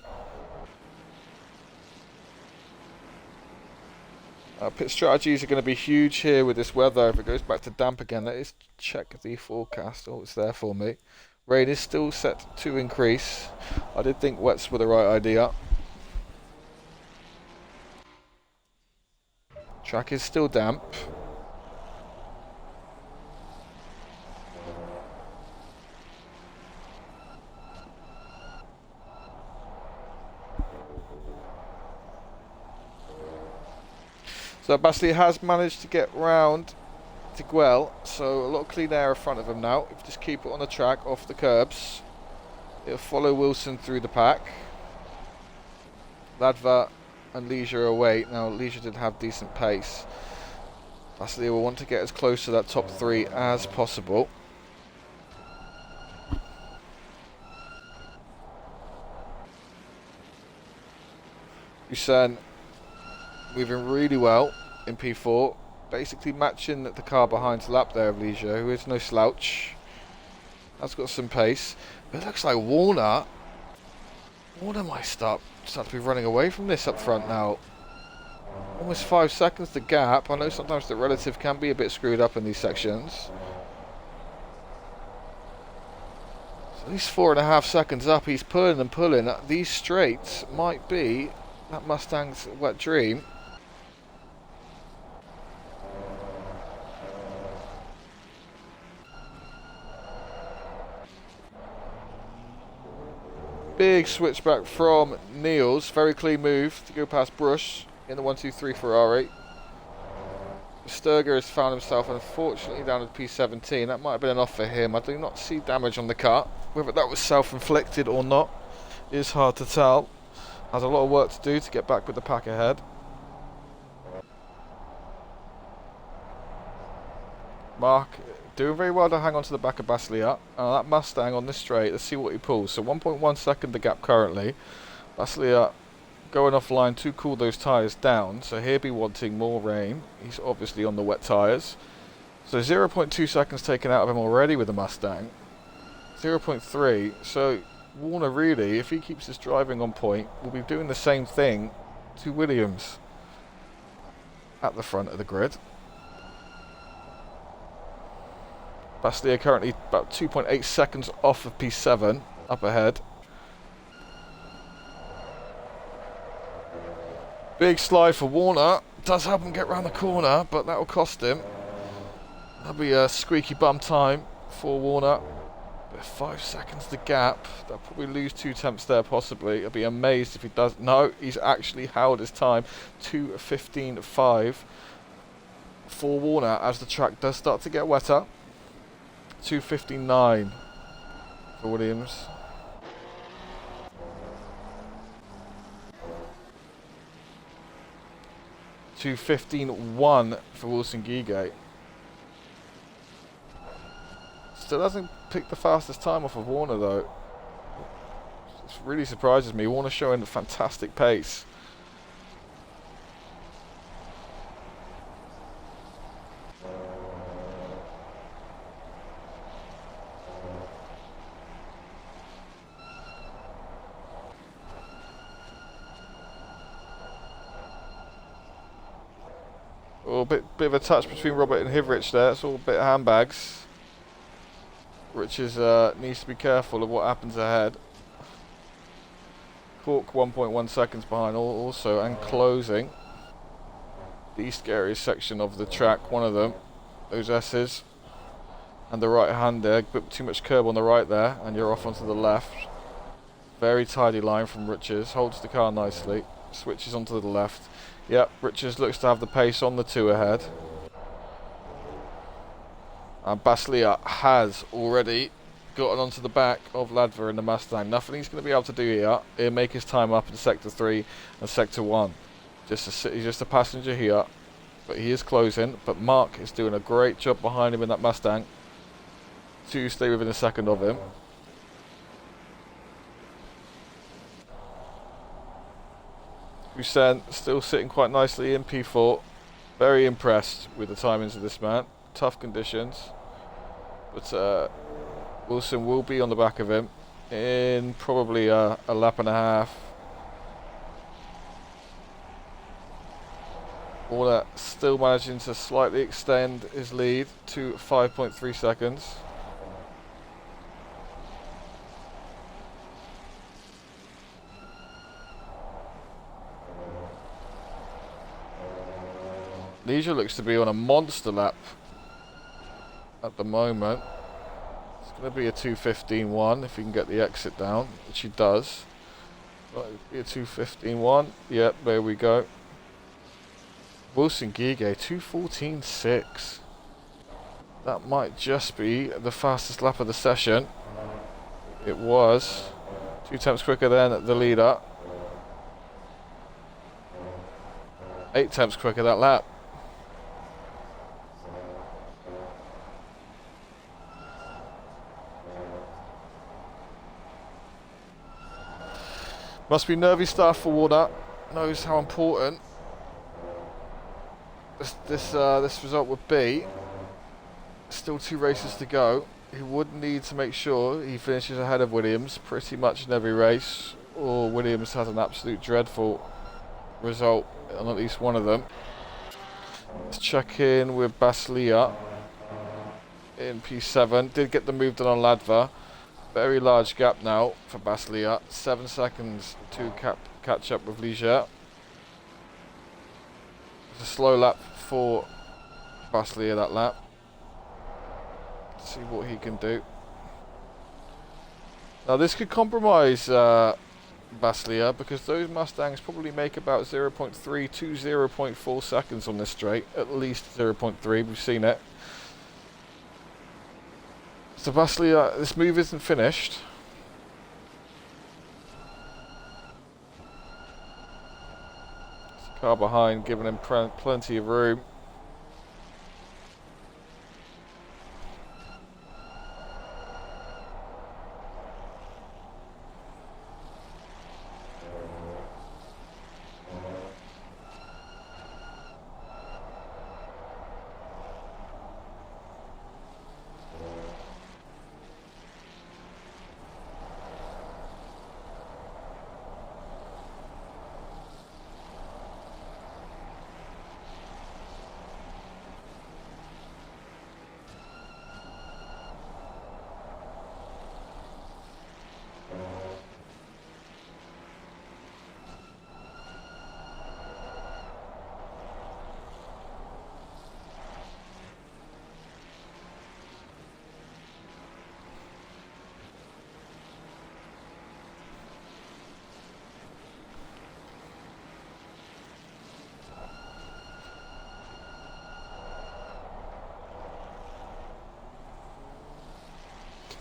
Pit strategies are going to be huge here with this weather. If it goes back to damp again, let us check the forecast. Oh, it's there for me. Rain is still set to increase. I did think wets were the right idea. Track is still damp. So Baslier has managed to get round De Guel, so a lot of clean air in front of him now. If you just keep it on the track, off the curbs, it'll follow Wilson through the pack. Ladva and Leisure away. Now Leisure did have decent pace. Baslier will want to get as close to that top three as possible. Hussein moving really well in P4, basically matching the car behind's lap there of Leisure, who is no slouch. Has got some pace, but it looks like Warner might start to be running away from this up front now. Almost 5 seconds the gap. I know sometimes the relative can be a bit screwed up in these sections. So at least 4.5 seconds up. He's pulling and pulling. These straights might be that Mustang's wet dream. Big switchback from Niels. Very clean move to go past Brush in the 1-2-3 Ferrari. Sturger has found himself unfortunately down at P17. That might have been enough for him. I do not see damage on the car. Whether that was self-inflicted or not is hard to tell. Has a lot of work to do to get back with the pack ahead. Mark doing very well to hang on to the back of Baslia. That Mustang on this straight, let's see what he pulls. So 1.1 second the gap currently. Baslia going offline to cool those tyres down, so he'll be wanting more rain. He's obviously on the wet tyres. So 0.2 seconds taken out of him already with the Mustang. 0.3, so Warner really, if he keeps his driving on point, will be doing the same thing to Williams at the front of the grid. Baslia currently about 2.8 seconds off of P7 up ahead. Big slide for Warner. Does help him get around the corner, but that will cost him. That'll be a squeaky bum time for Warner. But 5 seconds the gap. They'll probably lose 2 tenths there possibly. I'll be amazed if he does. No, he's actually held his time. 2:15.5 for Warner as the track does start to get wetter. 2:59 for Williams. $2:15.1 for Wilson Guigay. Still hasn't picked the fastest time off of Warner though. It really surprises me. Warner showing a fantastic pace. Oh, a bit of a touch between Robert and Hivrich there. It's all a bit of handbags. Richards needs to be careful of what happens ahead. Cork 1.1 seconds behind also and closing. The scariest section of the track, one of them. Those S's. And the right hand there, a bit too much curb on the right there, and you're off onto the left. Very tidy line from Richards, holds the car nicely, switches onto the left. Yep, Richards looks to have the pace on the 2 ahead. And Baslia has already gotten onto the back of Ladver in the Mustang. Nothing he's going to be able to do here. He'll make his time up in Sector 3 and Sector 1. He's just a passenger here, but he is closing. But Mark is doing a great job behind him in that Mustang to stay within a second of him. Hussein still sitting quite nicely in P4. Very impressed with the timings of this man. Tough conditions. But Wilson will be on the back of him in probably a lap and a half. Warner still managing to slightly extend his lead to 5.3 seconds. Leisure looks to be on a monster lap at the moment. It's going to be a 2:15.1 if he can get the exit down, which he does. Right, it'll be a 2:15.1. Yep, there we go. Wilson Guigay 2:14.6. That might just be the fastest lap of the session. It was 2 tenths quicker than the leader. 8 tenths quicker that lap. Must be nervy stuff for Warner. Knows how important this result would be. Still 2 races to go. He would need to make sure he finishes ahead of Williams pretty much in every race, or Williams has an absolute dreadful result on at least one of them. Let's check in with Baslia in P7. Did get the move done on Ladver. Very large gap now for Baslia. 7 seconds to catch up with Ligier. It's a slow lap for Baslia, that lap. Let's see what he can do. Now this could compromise Baslia, because those Mustangs probably make about 0.3 to 0.4 seconds on this straight. At least 0.3, we've seen it. So Baslia, this move isn't finished. Car behind, giving him plenty of room.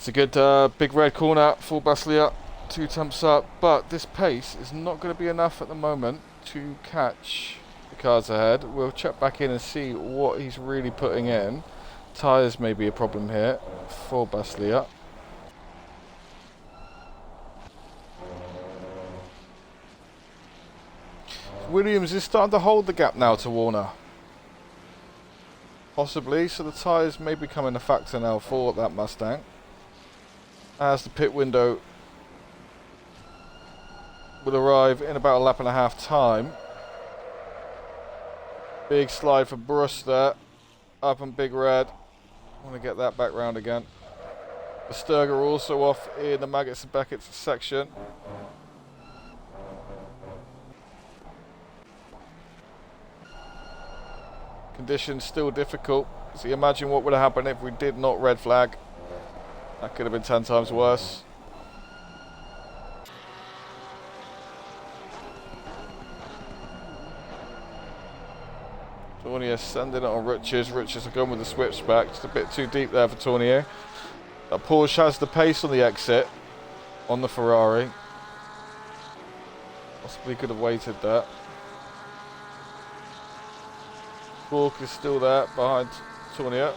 It's a good big red corner, full Baslia, 2 temps up, but this pace is not going to be enough at the moment to catch the cars ahead. We'll check back in and see what he's really putting in. Tyres may be a problem here for Baslia. Williams is starting to hold the gap now to Warner. Possibly, so the tyres may be becoming a factor now for that Mustang. As the pit window will arrive in about a lap and a half time. Big slide for Bruce there, up and big red. Want to get that back round again. The Sturger also off in the Maggots and Beckett's section. Conditions still difficult. So you imagine what would have happened if we did not red flag. That could have been 10 times worse. Tournier sending it on Riches. Riches are going with the switchback. Just a bit too deep there for Tournier. That Porsche has the pace on the exit on the Ferrari. Possibly could have waited that. Bork is still there behind Tournier.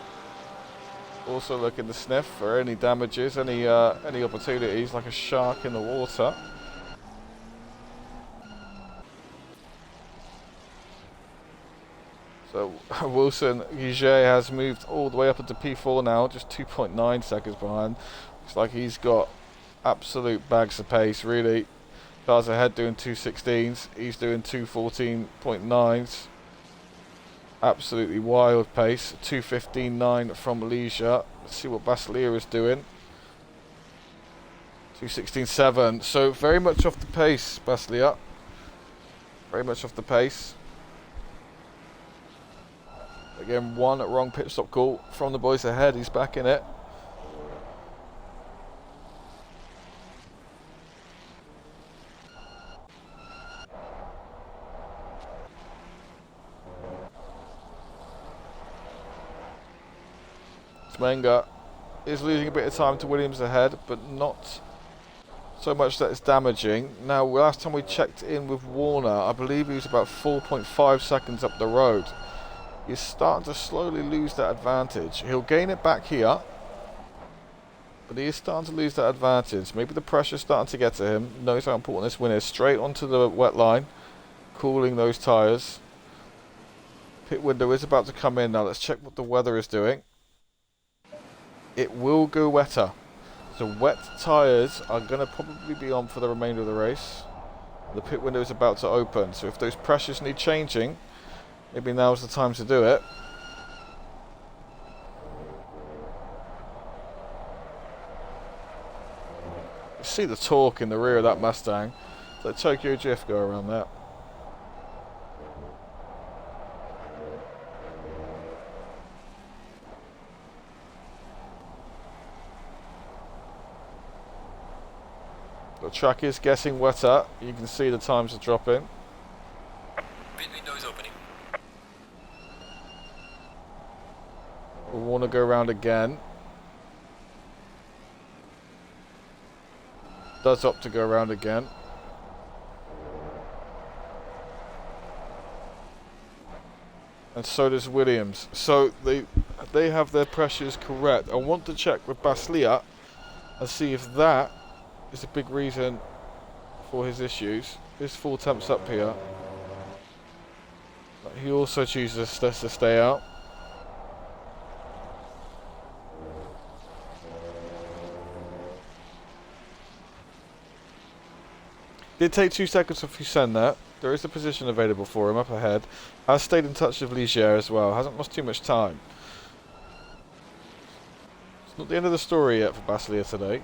Also looking to sniff for any damages, any opportunities, like a shark in the water. So Wilson Guiget has moved all the way up into P4 now, just 2.9 seconds behind. Looks like he's got absolute bags of pace, really. Cars ahead doing 2.16s, he's doing 2.14.9s. Absolutely wild pace. 2.15.9 from Leisure. Let's see what Baslia is doing. 2.16.7. So very much off the pace, Baslia. Very much off the pace. Again, one wrong pit stop call from the boys ahead. He's back in it. Smenga is losing a bit of time to Williams ahead, but not so much that it's damaging. Now, last time we checked in with Warner, I believe he was about 4.5 seconds up the road. He's starting to slowly lose that advantage. He'll gain it back here, but he is starting to lose that advantage. Maybe the pressure's starting to get to him. Knows how important this win is. Straight onto the wet line, cooling those tyres. Pit window is about to come in now. Let's check what the weather is doing. It will go wetter. So wet tyres are going to probably be on for the remainder of the race. The pit window is about to open. So if those pressures need changing, maybe now's the time to do it. You see the torque in the rear of that Mustang. Let Tokyo Drift go around that. The track is getting wetter. You can see the times are dropping. Pit window is opening. We'll want to go around again. Does opt to go around again. and so does Williams. So they have their pressures correct. I want to check with Baslia and see if that is a big reason for his issues. His full temps up here. But he also chooses to stay out. Did take 2 seconds off Hussein there. There is a position available for him up ahead. Has stayed in touch with Ligier as well. Hasn't lost too much time. It's not the end of the story yet for Baslia today.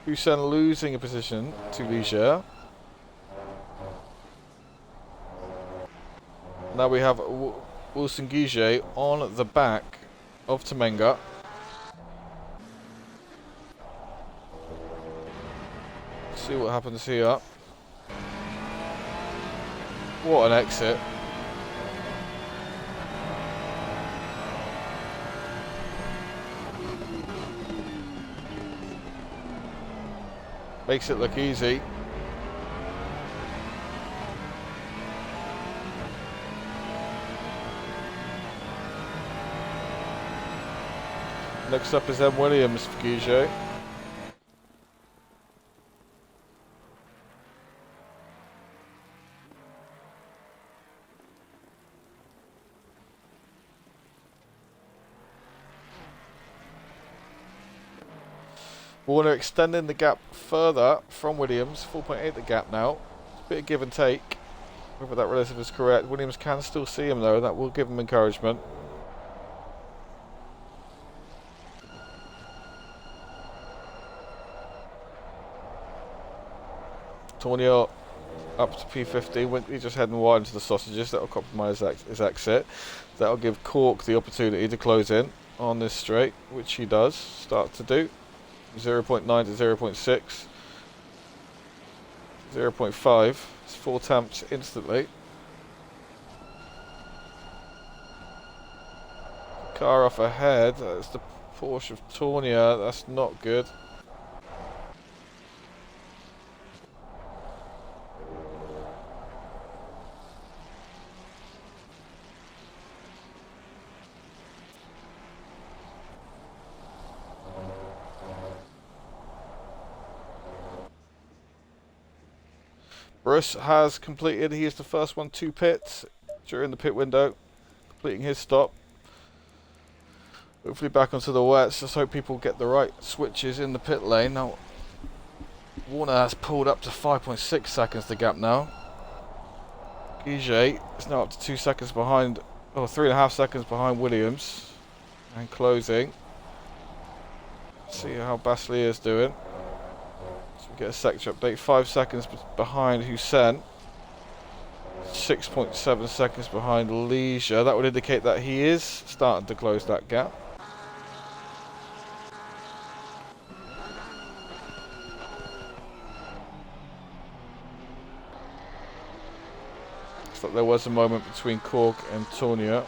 Hussein losing a position to Ligier. Now we have Wilson Guiget on the back of Temenga. See what happens here. What an exit. Makes it look easy. Next up is M. Williams for Guiget. Warner extending the gap further from Williams, 4.8 the gap now. Bit of give and take, whether that relative is correct. Williams can still see him though, that will give him encouragement. Tornio up to P50, he's just heading wide into the sausages, that will compromise his exit. That will give Cork the opportunity to close in on this straight, which he does start to do. 0.9 to 0.6, 0.5, it's 4 temps instantly. Car off ahead, that's the Porsche of Tornia, that's not good. Bruce has completed, he is the first one to pit during the pit window, completing his stop. Hopefully back onto the wets, just hope people get the right switches in the pit lane. Now, Warner has pulled up to 5.6 seconds the gap now. Guiget is now up to 2 seconds behind, or 3.5 seconds behind Williams. And closing. See how Baslia is doing. Get a sector update, 5 seconds behind Hussein, 6.7 seconds behind Leisure. That would indicate that he is starting to close that gap. Looks like there was a moment between Cork and Tornia.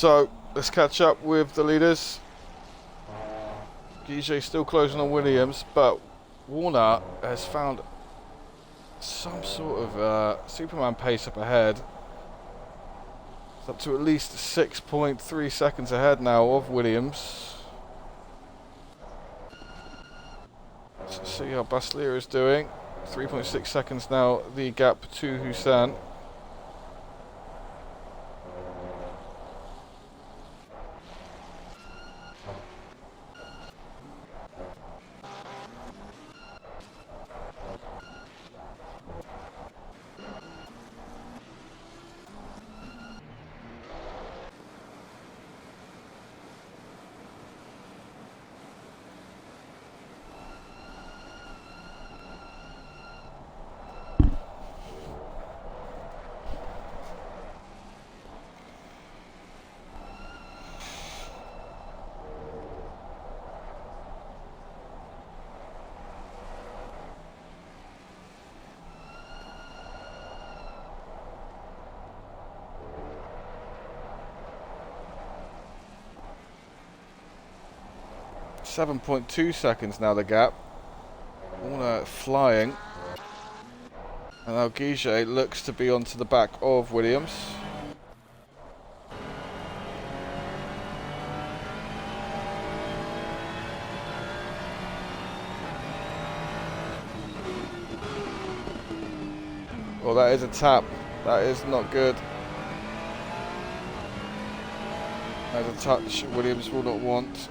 So let's catch up with the leaders. GJ still closing on Williams, but Warner has found some sort of Superman pace up ahead. It's up to at least 6.3 seconds ahead now of Williams. Let's see how Baslier is doing. 3.6 seconds now, the gap to Hussein. .2 seconds now the gap. Warner flying. And now Guiget looks to be onto the back of Williams. Well, that is a tap. That is not good. That's a touch Williams will not want.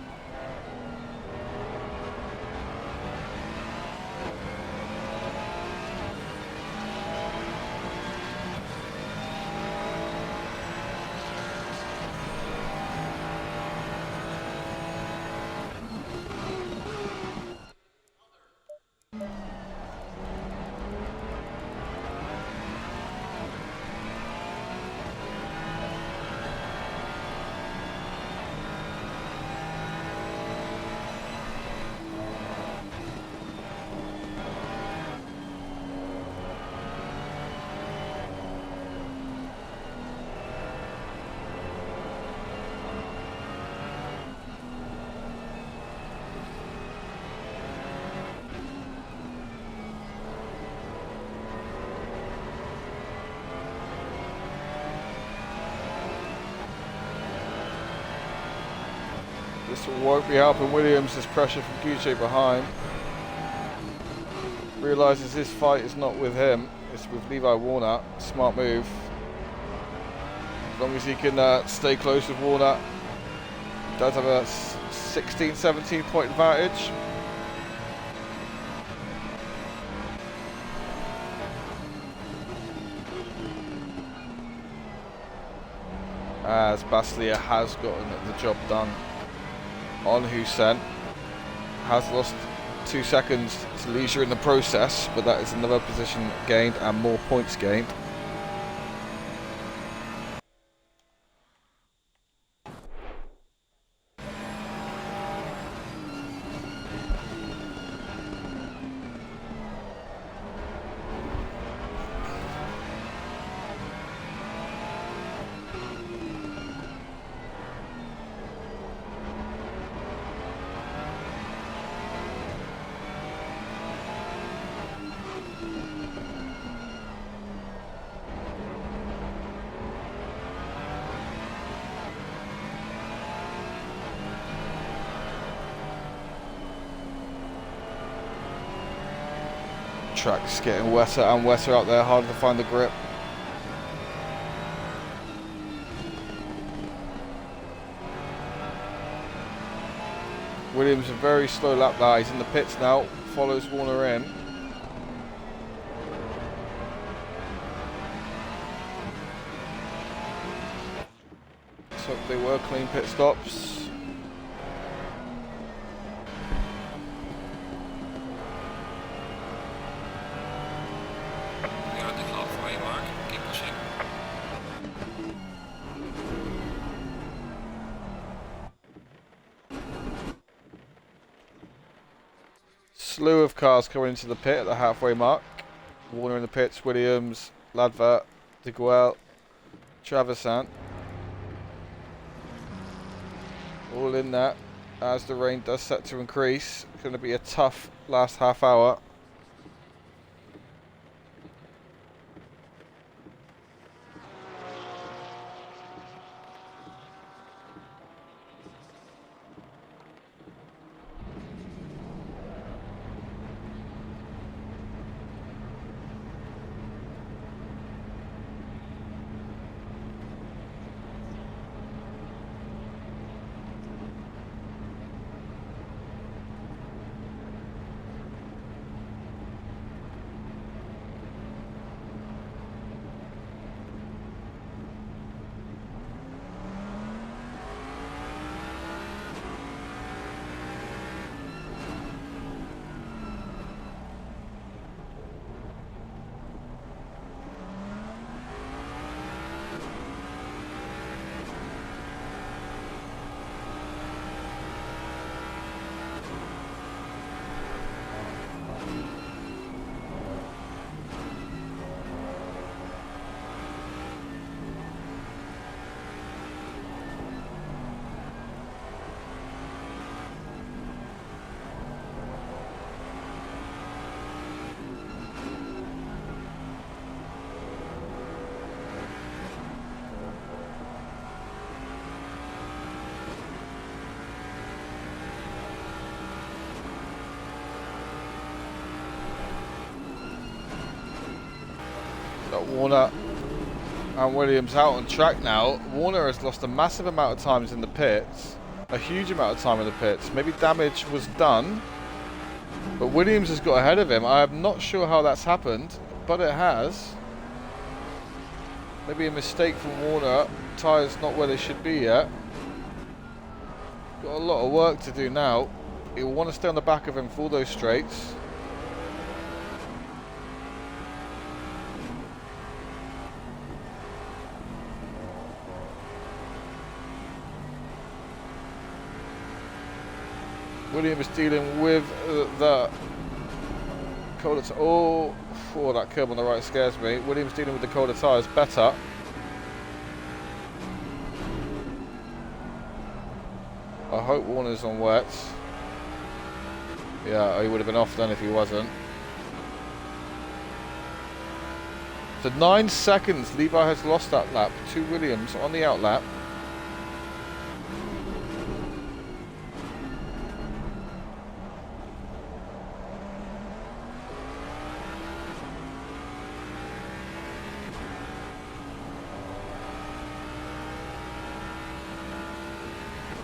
This won't be helping Williams. There's pressure from Guiget behind. Realises this fight is not with him, it's with Levi Warner. Smart move. As long as he can stay close with Warner. He does have a 16, 17 point advantage. As Baslier has gotten the job done on Hussein. Has lost 2 seconds to leisure in the process, but that is another position gained and more points gained. Track's getting wetter and wetter out there, harder to find the grip. Williams a very slow lap now, he's in the pits now, follows Warner in. So they were clean pit stops. Slew of cars coming into the pit at the halfway mark. Warner in the pits, Williams, Ladvat, De Gaulle, Traversant. all in that as the rain does set to increase. It's going to be a tough last half hour. Got Warner and Williams out on track now. Warner has lost a massive amount of times in the pits, a huge amount of time in the pits. Maybe damage was done, but Williams has got ahead of him. I am not sure how that's happened, but it has. Maybe a mistake from Warner. Tyres not where they should be yet. Got a lot of work to do now. He'll want to stay on the back of him for all those straights. Williams dealing with the COTA. Oh, that curb on the right scares me. Williams dealing with the COTA tyres better. I hope Warner's on wets. Yeah, he would have been off then if he wasn't. So 9 seconds, Levi has lost that lap to Williams on the out lap.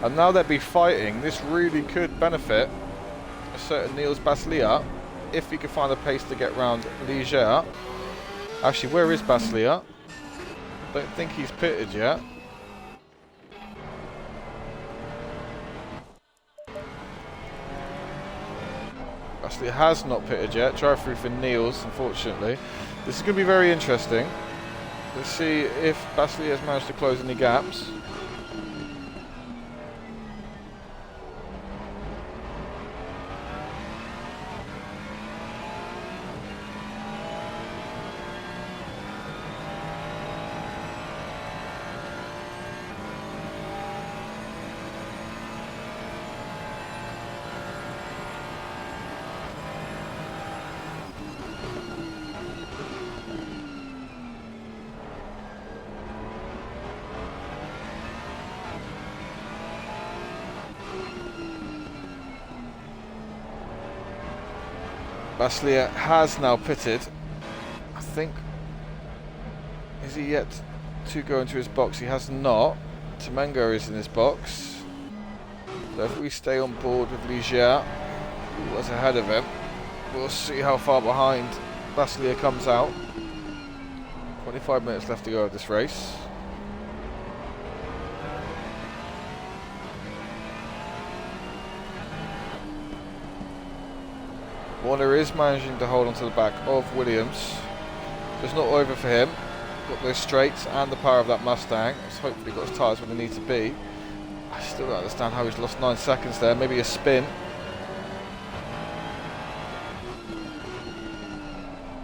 And now they'd be fighting. This really could benefit a certain Niels Baslia if he could find the pace to get round Ligier. Actually, where is Baslia? Don't think he's pitted yet. Baslia has not pitted yet. Drive through for Niels, unfortunately. This is going to be very interesting. Let's see if Baslia has managed to close any gaps. Baslia has now pitted. I think, is he yet to go into his box? He has not. Temengo is in his box. So if we stay on board with Ligier, who was ahead of him, we'll see how far behind Baslia comes out. 25 minutes left to go of this race. Warner is managing to hold on to the back of Williams. It's not over for him. Got those straights and the power of that Mustang. It's hopefully got his tyres where they need to be. I still don't understand how he's lost 9 seconds there. Maybe a spin.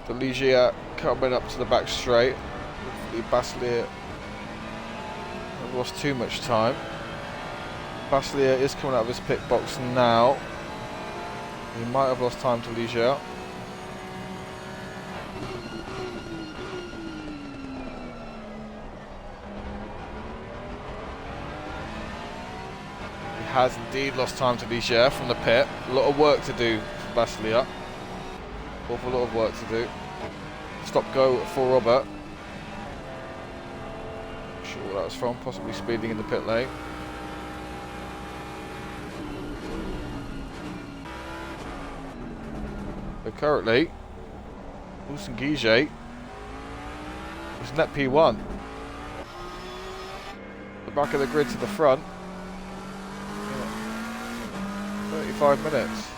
The Ligier coming up to the back straight. Hopefully Baslia has lost too much time. Baslier is coming out of his pit box now. He might have lost time to Ligier. He has indeed lost time to Ligier from the pit. A lot of work to do for Baslier. Awful lot of work to do. Stop go for Robert. Not sure where that was from, possibly speeding in the pit lane. But currently, Wilson Guiget is net P1. The back of the grid to the front. 35 minutes.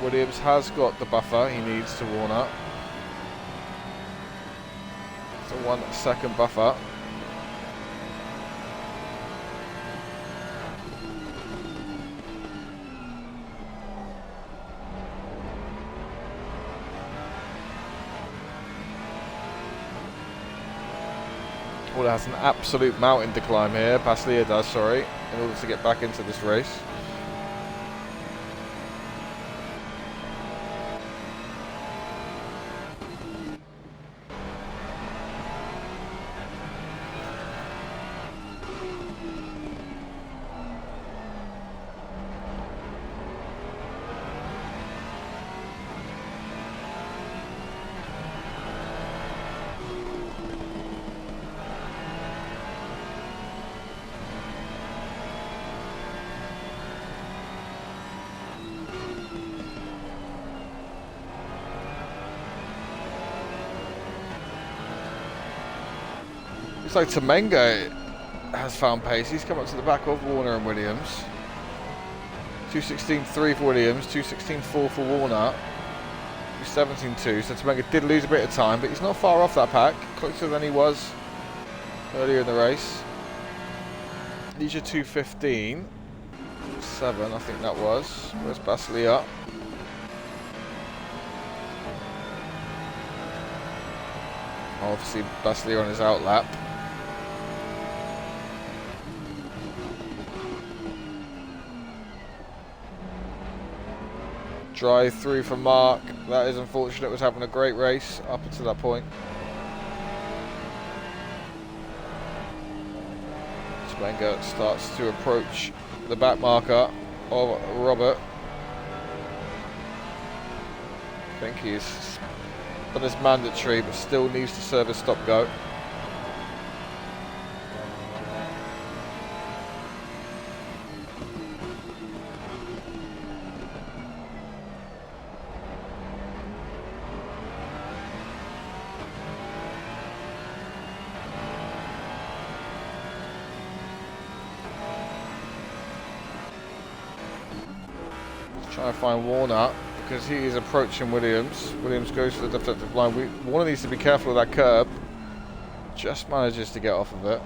Williams has got the buffer he needs to warn up. It's a 1 second buffer. Well, it has an absolute mountain to climb here. Baslier does, sorry, in order to get back into this race. Looks like Temenga has found pace. He's come up to the back of Warner and Williams. 2:16.3 for Williams, 2:16.4 for Warner, 2:17.2. So Temenga did lose a bit of time, but he's not far off that pack. Closer than he was earlier in the race. Ligier 2:15.7, I think that was. Where's Baslier? Obviously Baslier on his outlap. Drive through for Mark. That is unfortunate. Was having a great race up until that point. Temenga starts to approach the back marker of Robert. I think he's done his mandatory, but still needs to serve his stop go. Trying to find Warner because he is approaching Williams. Williams goes for the deflective line. Warner needs to be careful of that curb. Just manages to get off of it.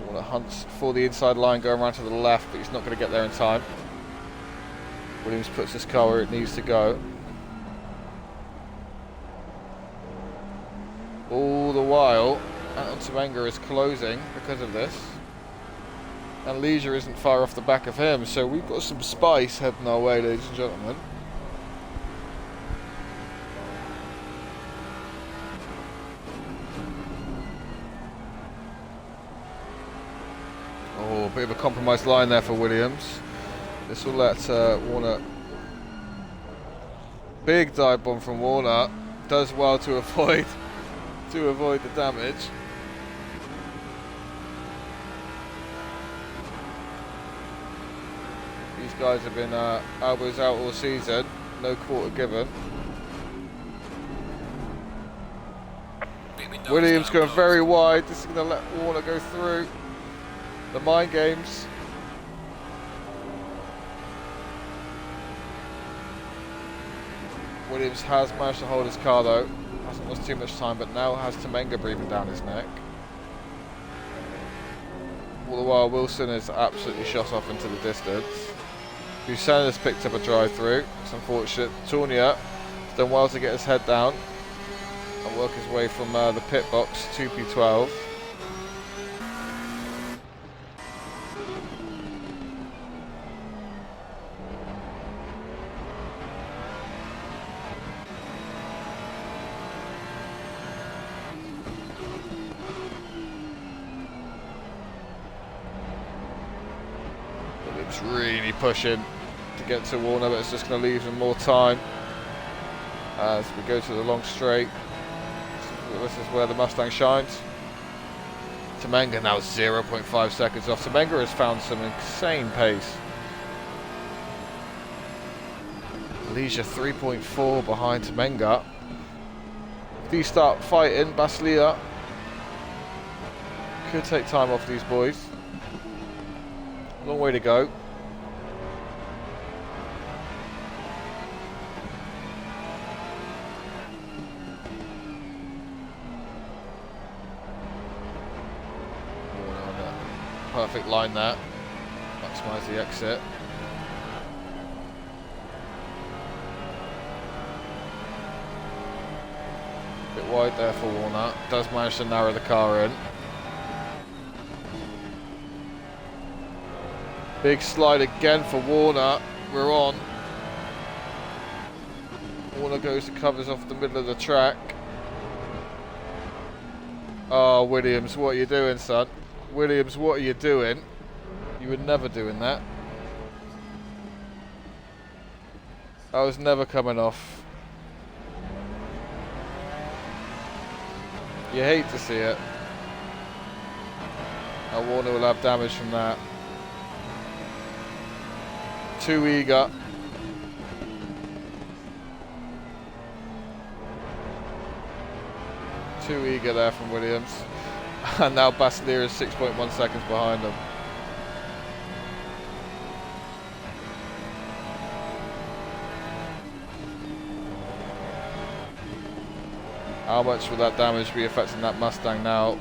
Warner hunts for the inside line going around to the left, but he's not going to get there in time. Williams puts his car where it needs to go. All the while, Temenga is closing because of this, and Ligier isn't far off the back of him, so we've got some spice heading our way, ladies and gentlemen. Oh, a bit of a compromised line there for Williams. This will let Warner. Big dive bomb from Warner. Does well to avoid the damage. These guys have been elbows out all season, no quarter given. Williams going very wide. This is going to let Warner go through. The mind games. Williams has managed to hold his car though. Hasn't lost too much time, but now has Temenga breathing down his neck. All the while Wilson is absolutely shot off into the distance. Hussein has picked up a drive through. It's unfortunate. Tournier has done well to get his head down and work his way from the pit box to P12. It's really pushing to get to Warner, but it's just going to leave him more time as we go to the long straight. This is where the Mustang shines. Temenga now 0.5 seconds off. Temenga has found some insane pace. Leisure 3.4 behind Temenga. If these start fighting, Basilia could take time off these boys. Long way to go. Perfect line there. Maximise the exit. Bit wide there for Warner. Does manage to narrow the car in. Big slide again for Warner. We're on. Warner goes to covers off the middle of the track. Oh, Williams, what are you doing, son? Williams, what are you doing? You were never doing that. I was never coming off. You hate to see it. Now Warner will have damage from that. Too eager. Too eager there from Williams. And now Basilia is 6.1 seconds behind them. How much will that damage be affecting that Mustang now?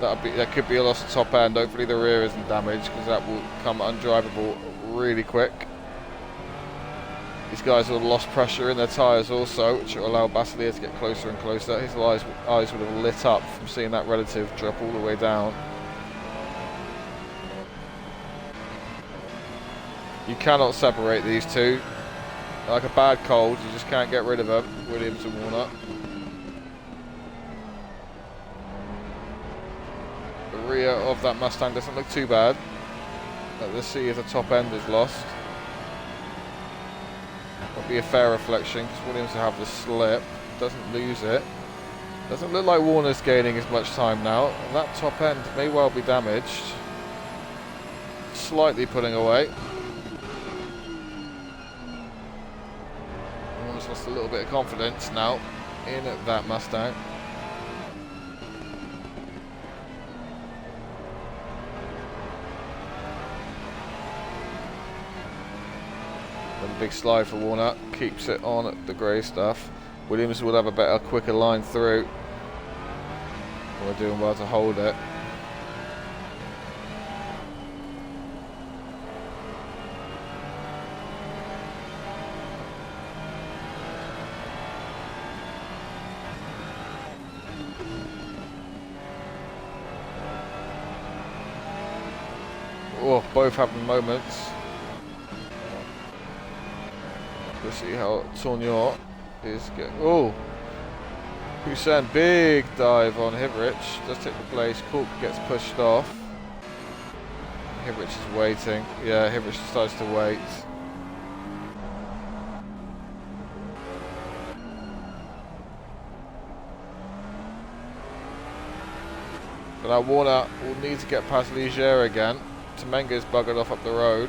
That could be a loss of top end. Hopefully the rear isn't damaged, because that will come undrivable really quick. These guys will have lost pressure in their tyres also, which will allow Basilia to get closer and closer. His eyes would have lit up from seeing that relative drop all the way down. You cannot separate these two. Like a bad cold, you just can't get rid of them, Williams and Warner. The rear of that Mustang doesn't look too bad. Let's see if the top end is lost. That'll be a fair reflection, because Williams will have the slip. Doesn't lose it. Doesn't look like Warner's gaining as much time now. And that top end may well be damaged. Slightly pulling away. Warner's lost a little bit of confidence now in that Mustang. Big slide for Warner, keeps it on the grey stuff. Williams will have a better, quicker line through. We're doing well to hold it. Oh, both having moments. Let's see how Tournier is getting. Oh, Hussein, big dive on Hivrich. Does take the place. Cork gets pushed off. Hivrich is waiting. Yeah, Hivrich decides to wait. But now Warner will need to get past Ligier again. Temenga's buggered off up the road.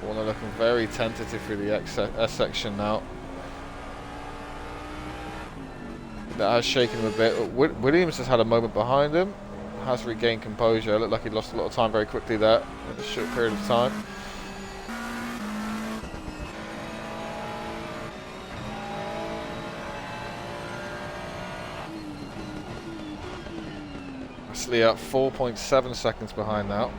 Warner looking very tentative through the S section now. That has shaken him a bit. Williams has had a moment behind him. has regained composure. It looked like he lost a lot of time very quickly there in a short period of time. Gasly at 4.7 seconds behind now.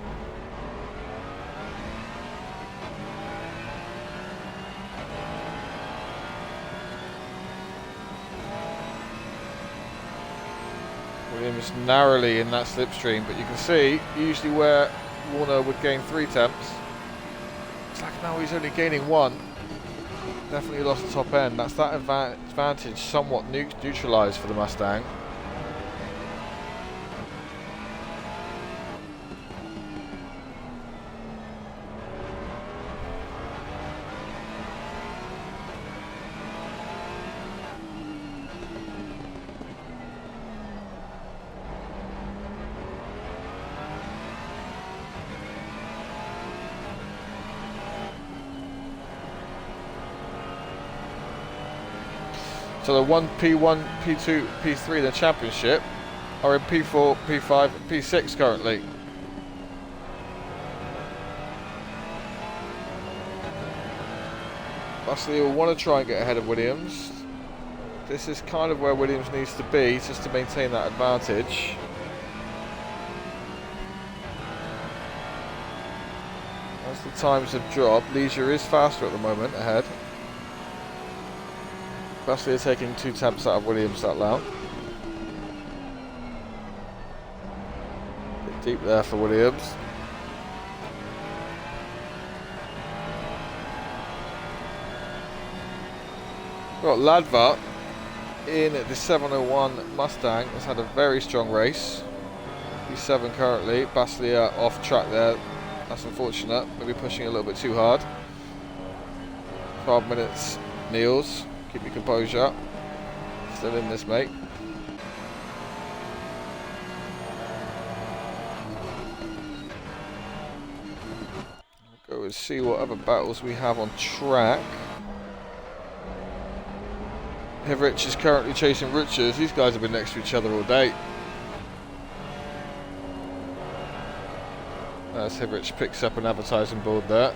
Williams narrowly in that slipstream, but you can see usually where Warner would gain 3 temps. It's like now he's only gaining 1. Definitely lost the top end. That's that advantage somewhat neutralised for the Mustang. So the P1, P2, P3 in the championship are in P4, P5, and P6 currently. Gasly will want to try and get ahead of Williams. This is kind of where Williams needs to be just to maintain that advantage. As the times have dropped, Leisure is faster at the moment ahead. Gasly are taking 2 temps out of Williams that lap. Bit deep there for Williams. Got Ladva in the 701 Mustang. Has had a very strong race. P7 currently. Gasly off track there. That's unfortunate. Maybe pushing a little bit too hard. 12 minutes, Niels. Keep your composure. Still in this, mate. We'll go and see what other battles we have on track. Hivrich is currently chasing Richards. These guys have been next to each other all day. As Hivrich picks up an advertising board there.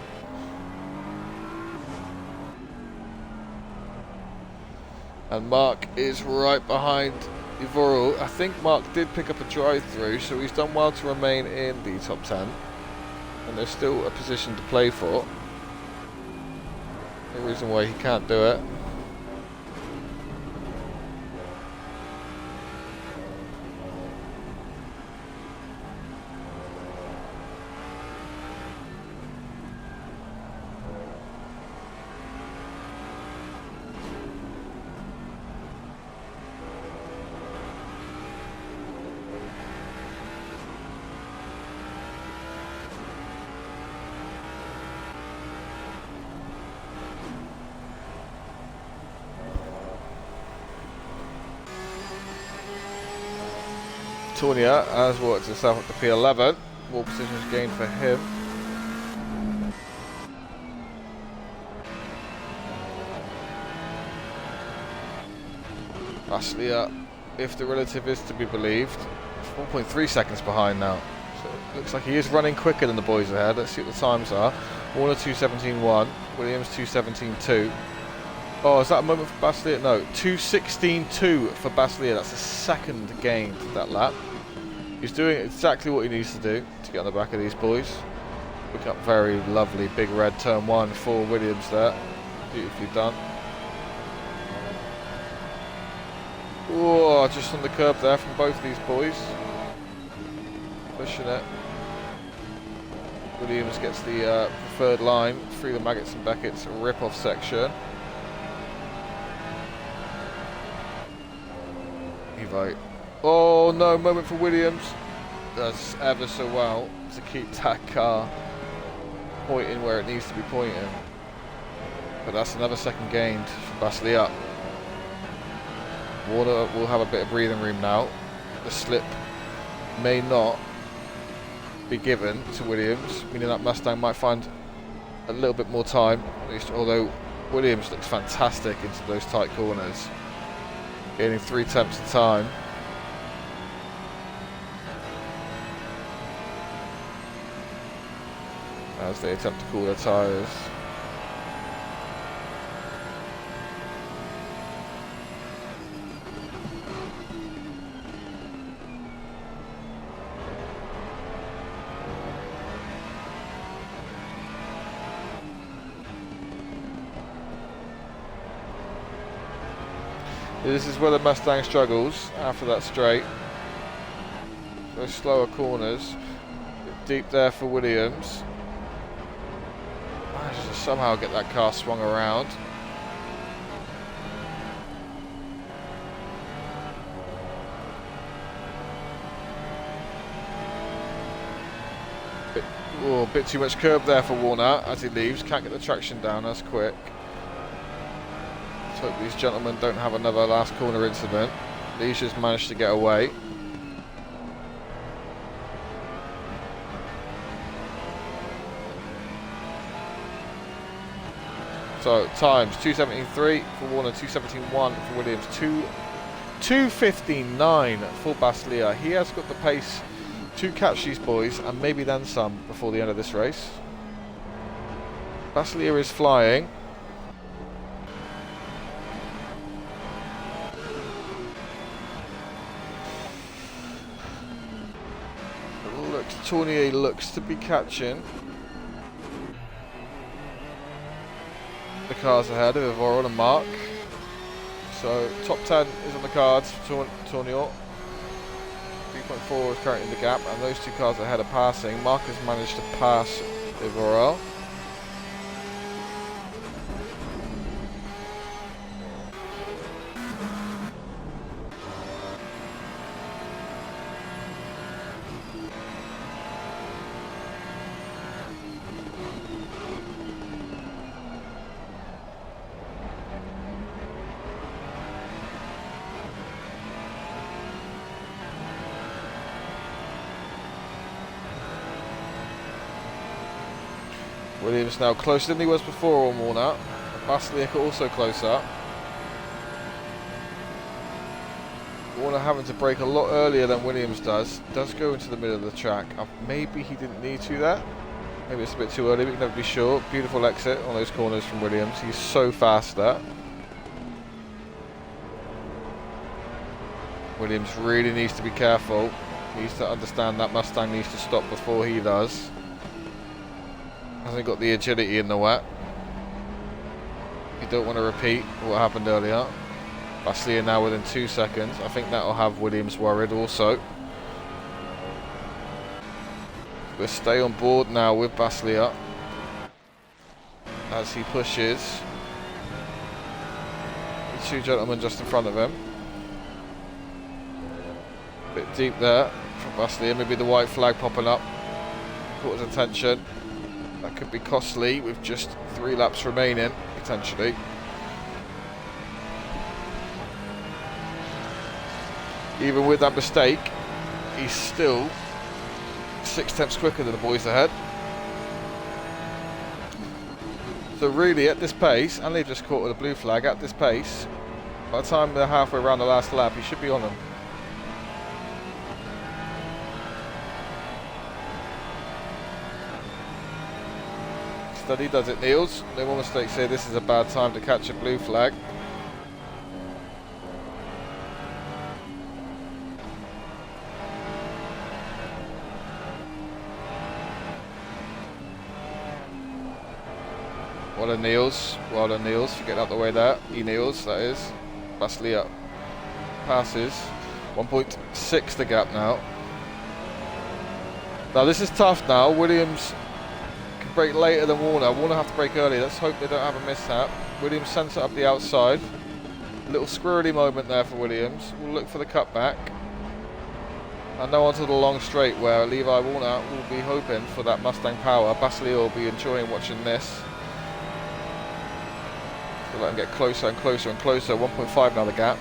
And Mark is right behind Ivorul. I think Mark did pick up a drive-through, so he's done well to remain in the top 10. And there's still a position to play for. No reason why he can't do it. Tournier has worked himself up to P11. More positions gained for him. Gasly, if the relative is to be believed, 4.3 seconds behind now. So it looks like he is running quicker than the boys ahead. Let's see what the times are. Warner 2:17.1, Williams 2:17.2. Oh, is that a moment for Gasly? No, 2:16.2 for Gasly. That's a second gain to that lap. He's doing exactly what he needs to do to get on the back of these boys. Look up very lovely big red turn 1 for Williams there. Beautifully done. Oh, just on the curb there from both these boys. Pushing it. Williams gets the preferred line through the Maggots and Beckett's rip-off section. Evo. Oh no, moment for Williams. Does ever so well to keep that car pointing where it needs to be pointing. But that's another second gained for Gasly up. Warner will have a bit of breathing room now. The slip may not be given to Williams, meaning that Mustang might find a little bit more time, at least, although Williams looks fantastic into those tight corners. Gaining 3 temps of time. as they attempt to cool their tyres. This is where the Mustang struggles after that straight. Those slower corners. Deep there for Williams. Manages to somehow get that car swung around. A bit too much curb there for Warner as he leaves. Can't get the traction down as quick. Let's hope these gentlemen don't have another last corner incident. Leisha's managed to get away. So times 2:73 for Warner, 2:71 for Williams, 2:59 for Baslia. He has got the pace to catch these boys and maybe then some before the end of this race. Baslia is flying. Tournier looks to be catching the cars ahead of Evoral and Mark. So top 10 is on the cards for Tournier. 3.4 is currently in the gap, and those two cars ahead are passing. Mark has managed to pass Evoral. Williams now closer than he was before on Warner. Basliak also closer. Warner having to brake a lot earlier than Williams does go into the middle of the track. Maybe he didn't need to there. Maybe it's a bit too early, we can never be sure. Beautiful exit on those corners from Williams. He's so fast there. Williams really needs to be careful. He needs to understand that Mustang needs to stop before he does. Hasn't got the agility in the wet. You don't want to repeat what happened earlier. Baslia now within 2 seconds. I think that'll have Williams worried also. We'll stay on board now with Baslia as he pushes the two gentlemen just in front of him. Bit deep there from Baslia. Maybe the white flag popping up caught his attention. That could be costly with just 3 laps remaining, potentially. Even with that mistake, he's still 6/10 quicker than the boys ahead. So really, at this pace, and they've just caught with a blue flag, at this pace, by the time they're halfway around the last lap, he should be on them. Steady does it, Niels. No more mistakes here. This is a bad time to catch a blue flag. Well done, Niels. Well done, Niels. For getting out the way there. Niels, that is. Baslia passes. 1.6 the gap now. Now this is tough now. Williams brake later than Warner. Warner have to brake early. Let's hope they don't have a mishap. Williams sends it up the outside. A little squirrely moment there for Williams. We'll look for the cutback. And now onto the long straight where Levi Warner will be hoping for that Mustang power. Baslia will be enjoying watching this. We'll let him get closer and closer and closer. 1.5 now the gap.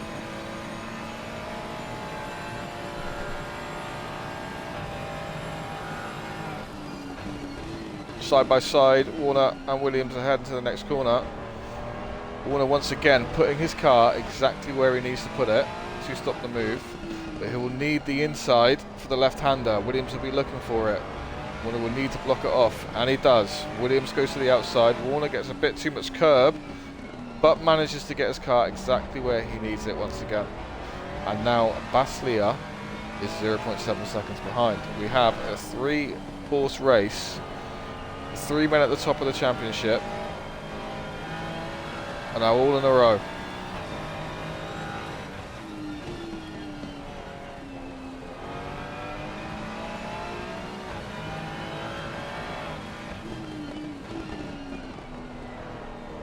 Side by side, Warner and Williams ahead into the next corner. Warner once again putting his car exactly where he needs to put it to stop the move. But he will need the inside for the left-hander. Williams will be looking for it. Warner will need to block it off, and he does. Williams goes to the outside. Warner gets a bit too much curb, but manages to get his car exactly where he needs it once again. And now Baslia is 0.7 seconds behind. We have a 3-horse race, 3 men at the top of the championship, and now all in a row.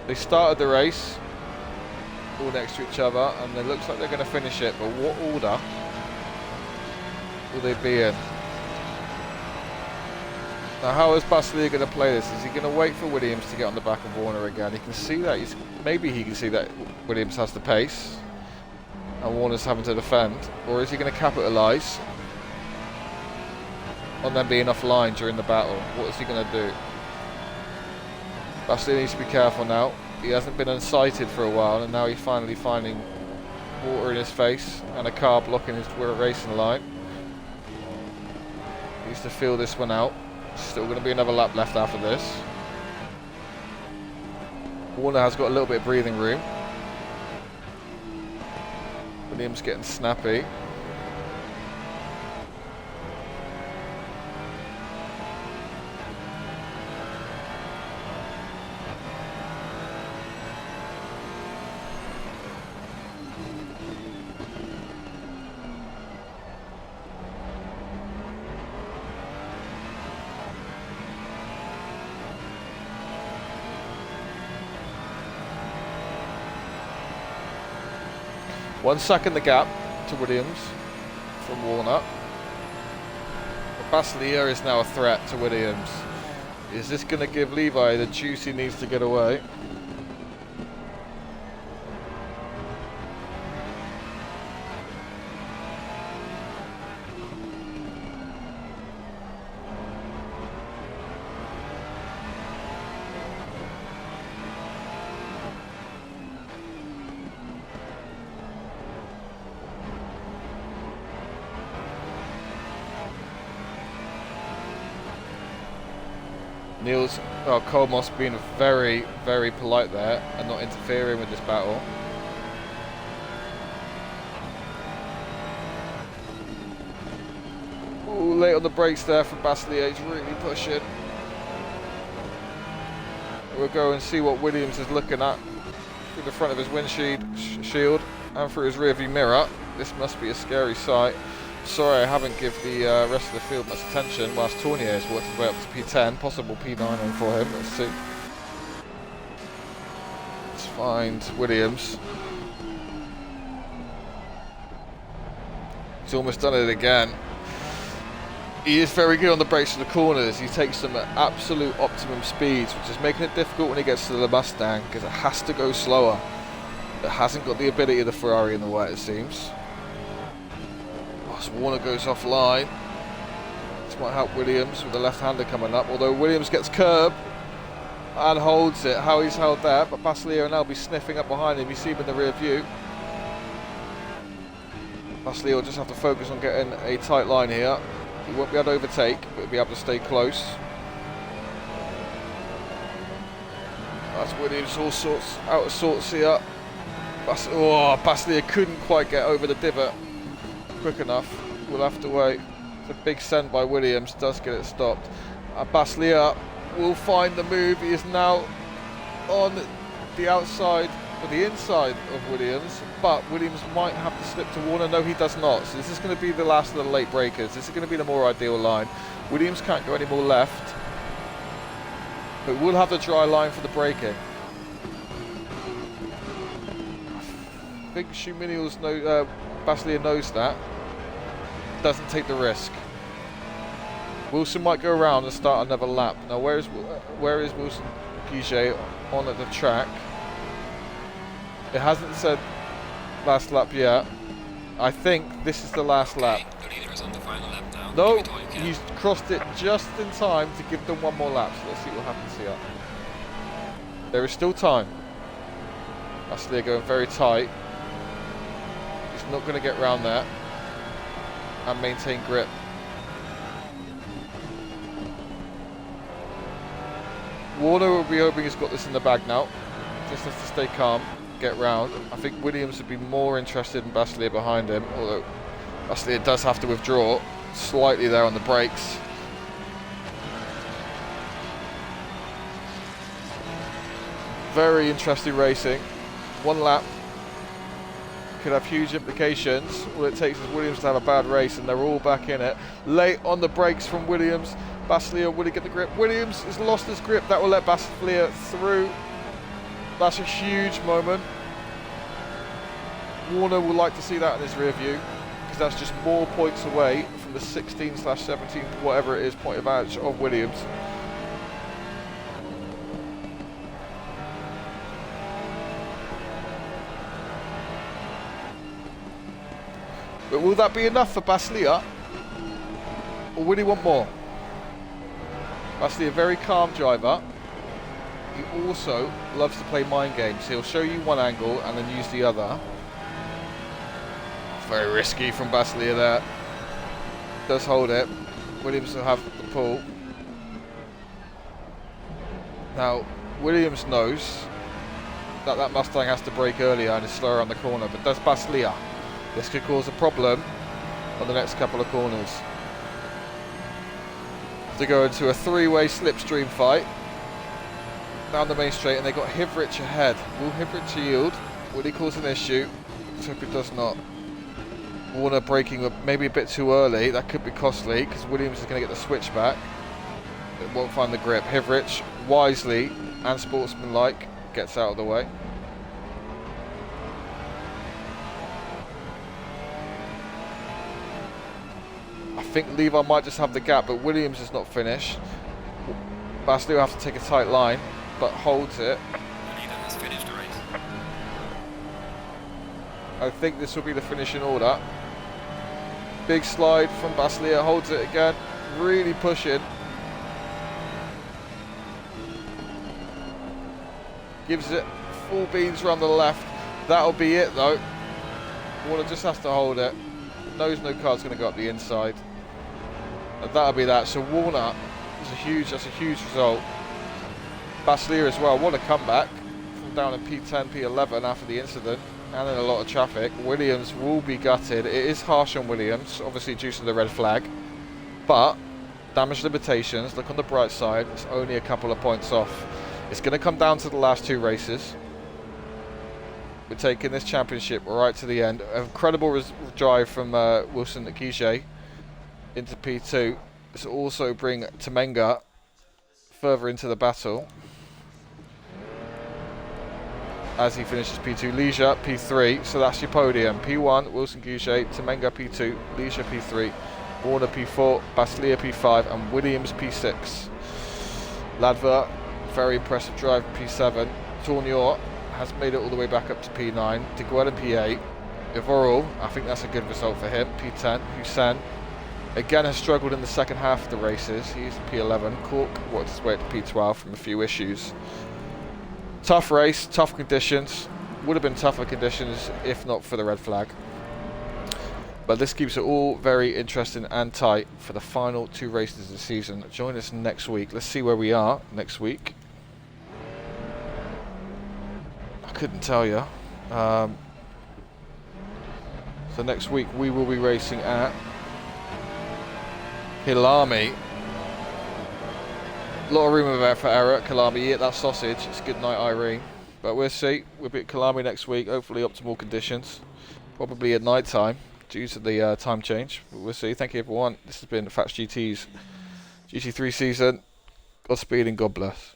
They started the race all next to each other, and it looks like they're going to finish it, but what order will they be in? Now, how is Baslia going to play this? Is he going to wait for Williams to get on the back of Warner again? He can see that. Maybe he can see that Williams has the pace and Warner's having to defend. Or is he going to capitalise on them being offline during the battle? What is he going to do? Baslia needs to be careful now. He hasn't been unsighted for a while, and now he's finally finding water in his face and a car blocking his racing line. He needs to feel this one out. Still going to be another lap left after this. Warner has got a little bit of breathing room. Williams getting snappy. One second the gap to Williams from Warner. Baslia is now a threat to Williams. Is this going to give Levi the juice he needs to get away? Colmos being very, very polite there and not interfering with this battle. Ooh, late on the brakes there from Baslia, he's really pushing. We'll go and see what Williams is looking at through the front of his windshield and through his rearview mirror. This must be a scary sight. Sorry I haven't given the rest of the field much attention whilst Tournier has worked his way up to P10, possible P9 for him. Let's see. Let's find Williams. He's almost done it again. He is very good on the brakes of the corners. He takes them at absolute optimum speeds, which is making it difficult when he gets to the Mustang because it has to go slower. It hasn't got the ability of the Ferrari in the way, it seems. Warner goes offline. This might help Williams with the left-hander coming up, although Williams gets curb and holds it. How he's held there, but Baslia will now be sniffing up behind him. You see him in the rear view. Baslia will just have to focus on getting a tight line here. He won't be able to overtake, but he'll be able to stay close. That's Williams all sorts out of sorts here. Baslia couldn't quite get over the divot quick enough. We'll have to wait. It's a big send by Williams, does get it stopped. Baslia will find the move. He is now on the outside, or the inside of Williams, but Williams might have to slip to Warner. No, he does not. So this is going to be the last of the late breakers. This is going to be the more ideal line. Williams can't go any more left, but we'll have the dry line for the braking. I think Baslia knows that. Doesn't take the risk. Wilson might go around and start another lap. Now where is Wilson Guiget on at the track? It hasn't said last lap yet. I think this is the last lap. The leader is on the final lap now. No, he's crossed it just in time to give them one more lap. So let's see what happens here. There is still time. Baslia going very tight. He's not going to get round there and maintain grip. Warner will be hoping he's got this in the bag now. Just has to stay calm, get round. I think Williams would be more interested in Baslier behind him, although Baslier does have to withdraw slightly there on the brakes. Very interesting racing. One lap could have huge implications. All it takes is Williams to have a bad race and they're all back in it. Late on the brakes from Williams. Baslier, will he get the grip? Williams has lost his grip. That will let Baslier through. That's a huge moment. Warner will like to see that in his rear view, because that's just more points away from the 16/17, whatever it is, point advantage of Williams. But will that be enough for Baslier? Or will he want more? Baslier, a very calm driver. He also loves to play mind games. He'll show you one angle and then use the other. Very risky from Baslier there. Does hold it. Williams will have the pull. Now, Williams knows that that Mustang has to brake earlier and is slower on the corner, but does Baslier? This could cause a problem on the next couple of corners. To go into a three-way slipstream fight down the main straight, and they've got Hivrich ahead. Will Hivrich yield? Will he cause an issue? Let's hope it does not. Warner braking maybe a bit too early. That could be costly because Williams is going to get the switch back. It won't find the grip. Hivrich, wisely and sportsmanlike, gets out of the way. I think Levi might just have the gap, but Williams is not finished. Baslier will have to take a tight line, but holds it. The leader has finished the race. I think this will be the finishing order. Big slide from Baslier, holds it again, really pushing. Gives it full beans around the left. That'll be it though. Warner just has to hold it. Knows no car's going to go up the inside. And that'll be that. So Warner is that's a huge result. Baslier as well, what a comeback from down in P10, P11 after the incident and in a lot of traffic. Williams will be gutted. It is harsh on Williams, obviously due to the red flag, but damage limitations, look on the bright side, it's only a couple of points off. It's going to come down to the last two races. We're taking this championship right to the end. An incredible drive from Wilson Guiget into P2. This will also bring Temenga further into the battle as he finishes P2. Leisure P3, so that's your podium. P1, Wilson Guiget, Temenga P2, Leisure P3, Warner P4, Baslier P5 and Williams P6. Ladver, very impressive drive, P7. Tourneur has made it all the way back up to P9. De Guel P8. Ivorul, I think that's a good result for him. P10. Hussein, again, has struggled in the second half of the races. He's P11. Cork worked his way up to P12 from a few issues. Tough race, tough conditions. Would have been tougher conditions if not for the red flag. But this keeps it all very interesting and tight for the final two races of the season. Join us next week. Let's see where we are next week. I couldn't tell you. So next week we will be racing at Killarney. A lot of room there for error at Killarney. Eat that sausage. It's good night, Irene. But we'll see. We'll be at Killarney next week. Hopefully optimal conditions. Probably at night time due to the time change. But we'll see. Thank you everyone. This has been Fats GT's GT3 season. Godspeed and God bless.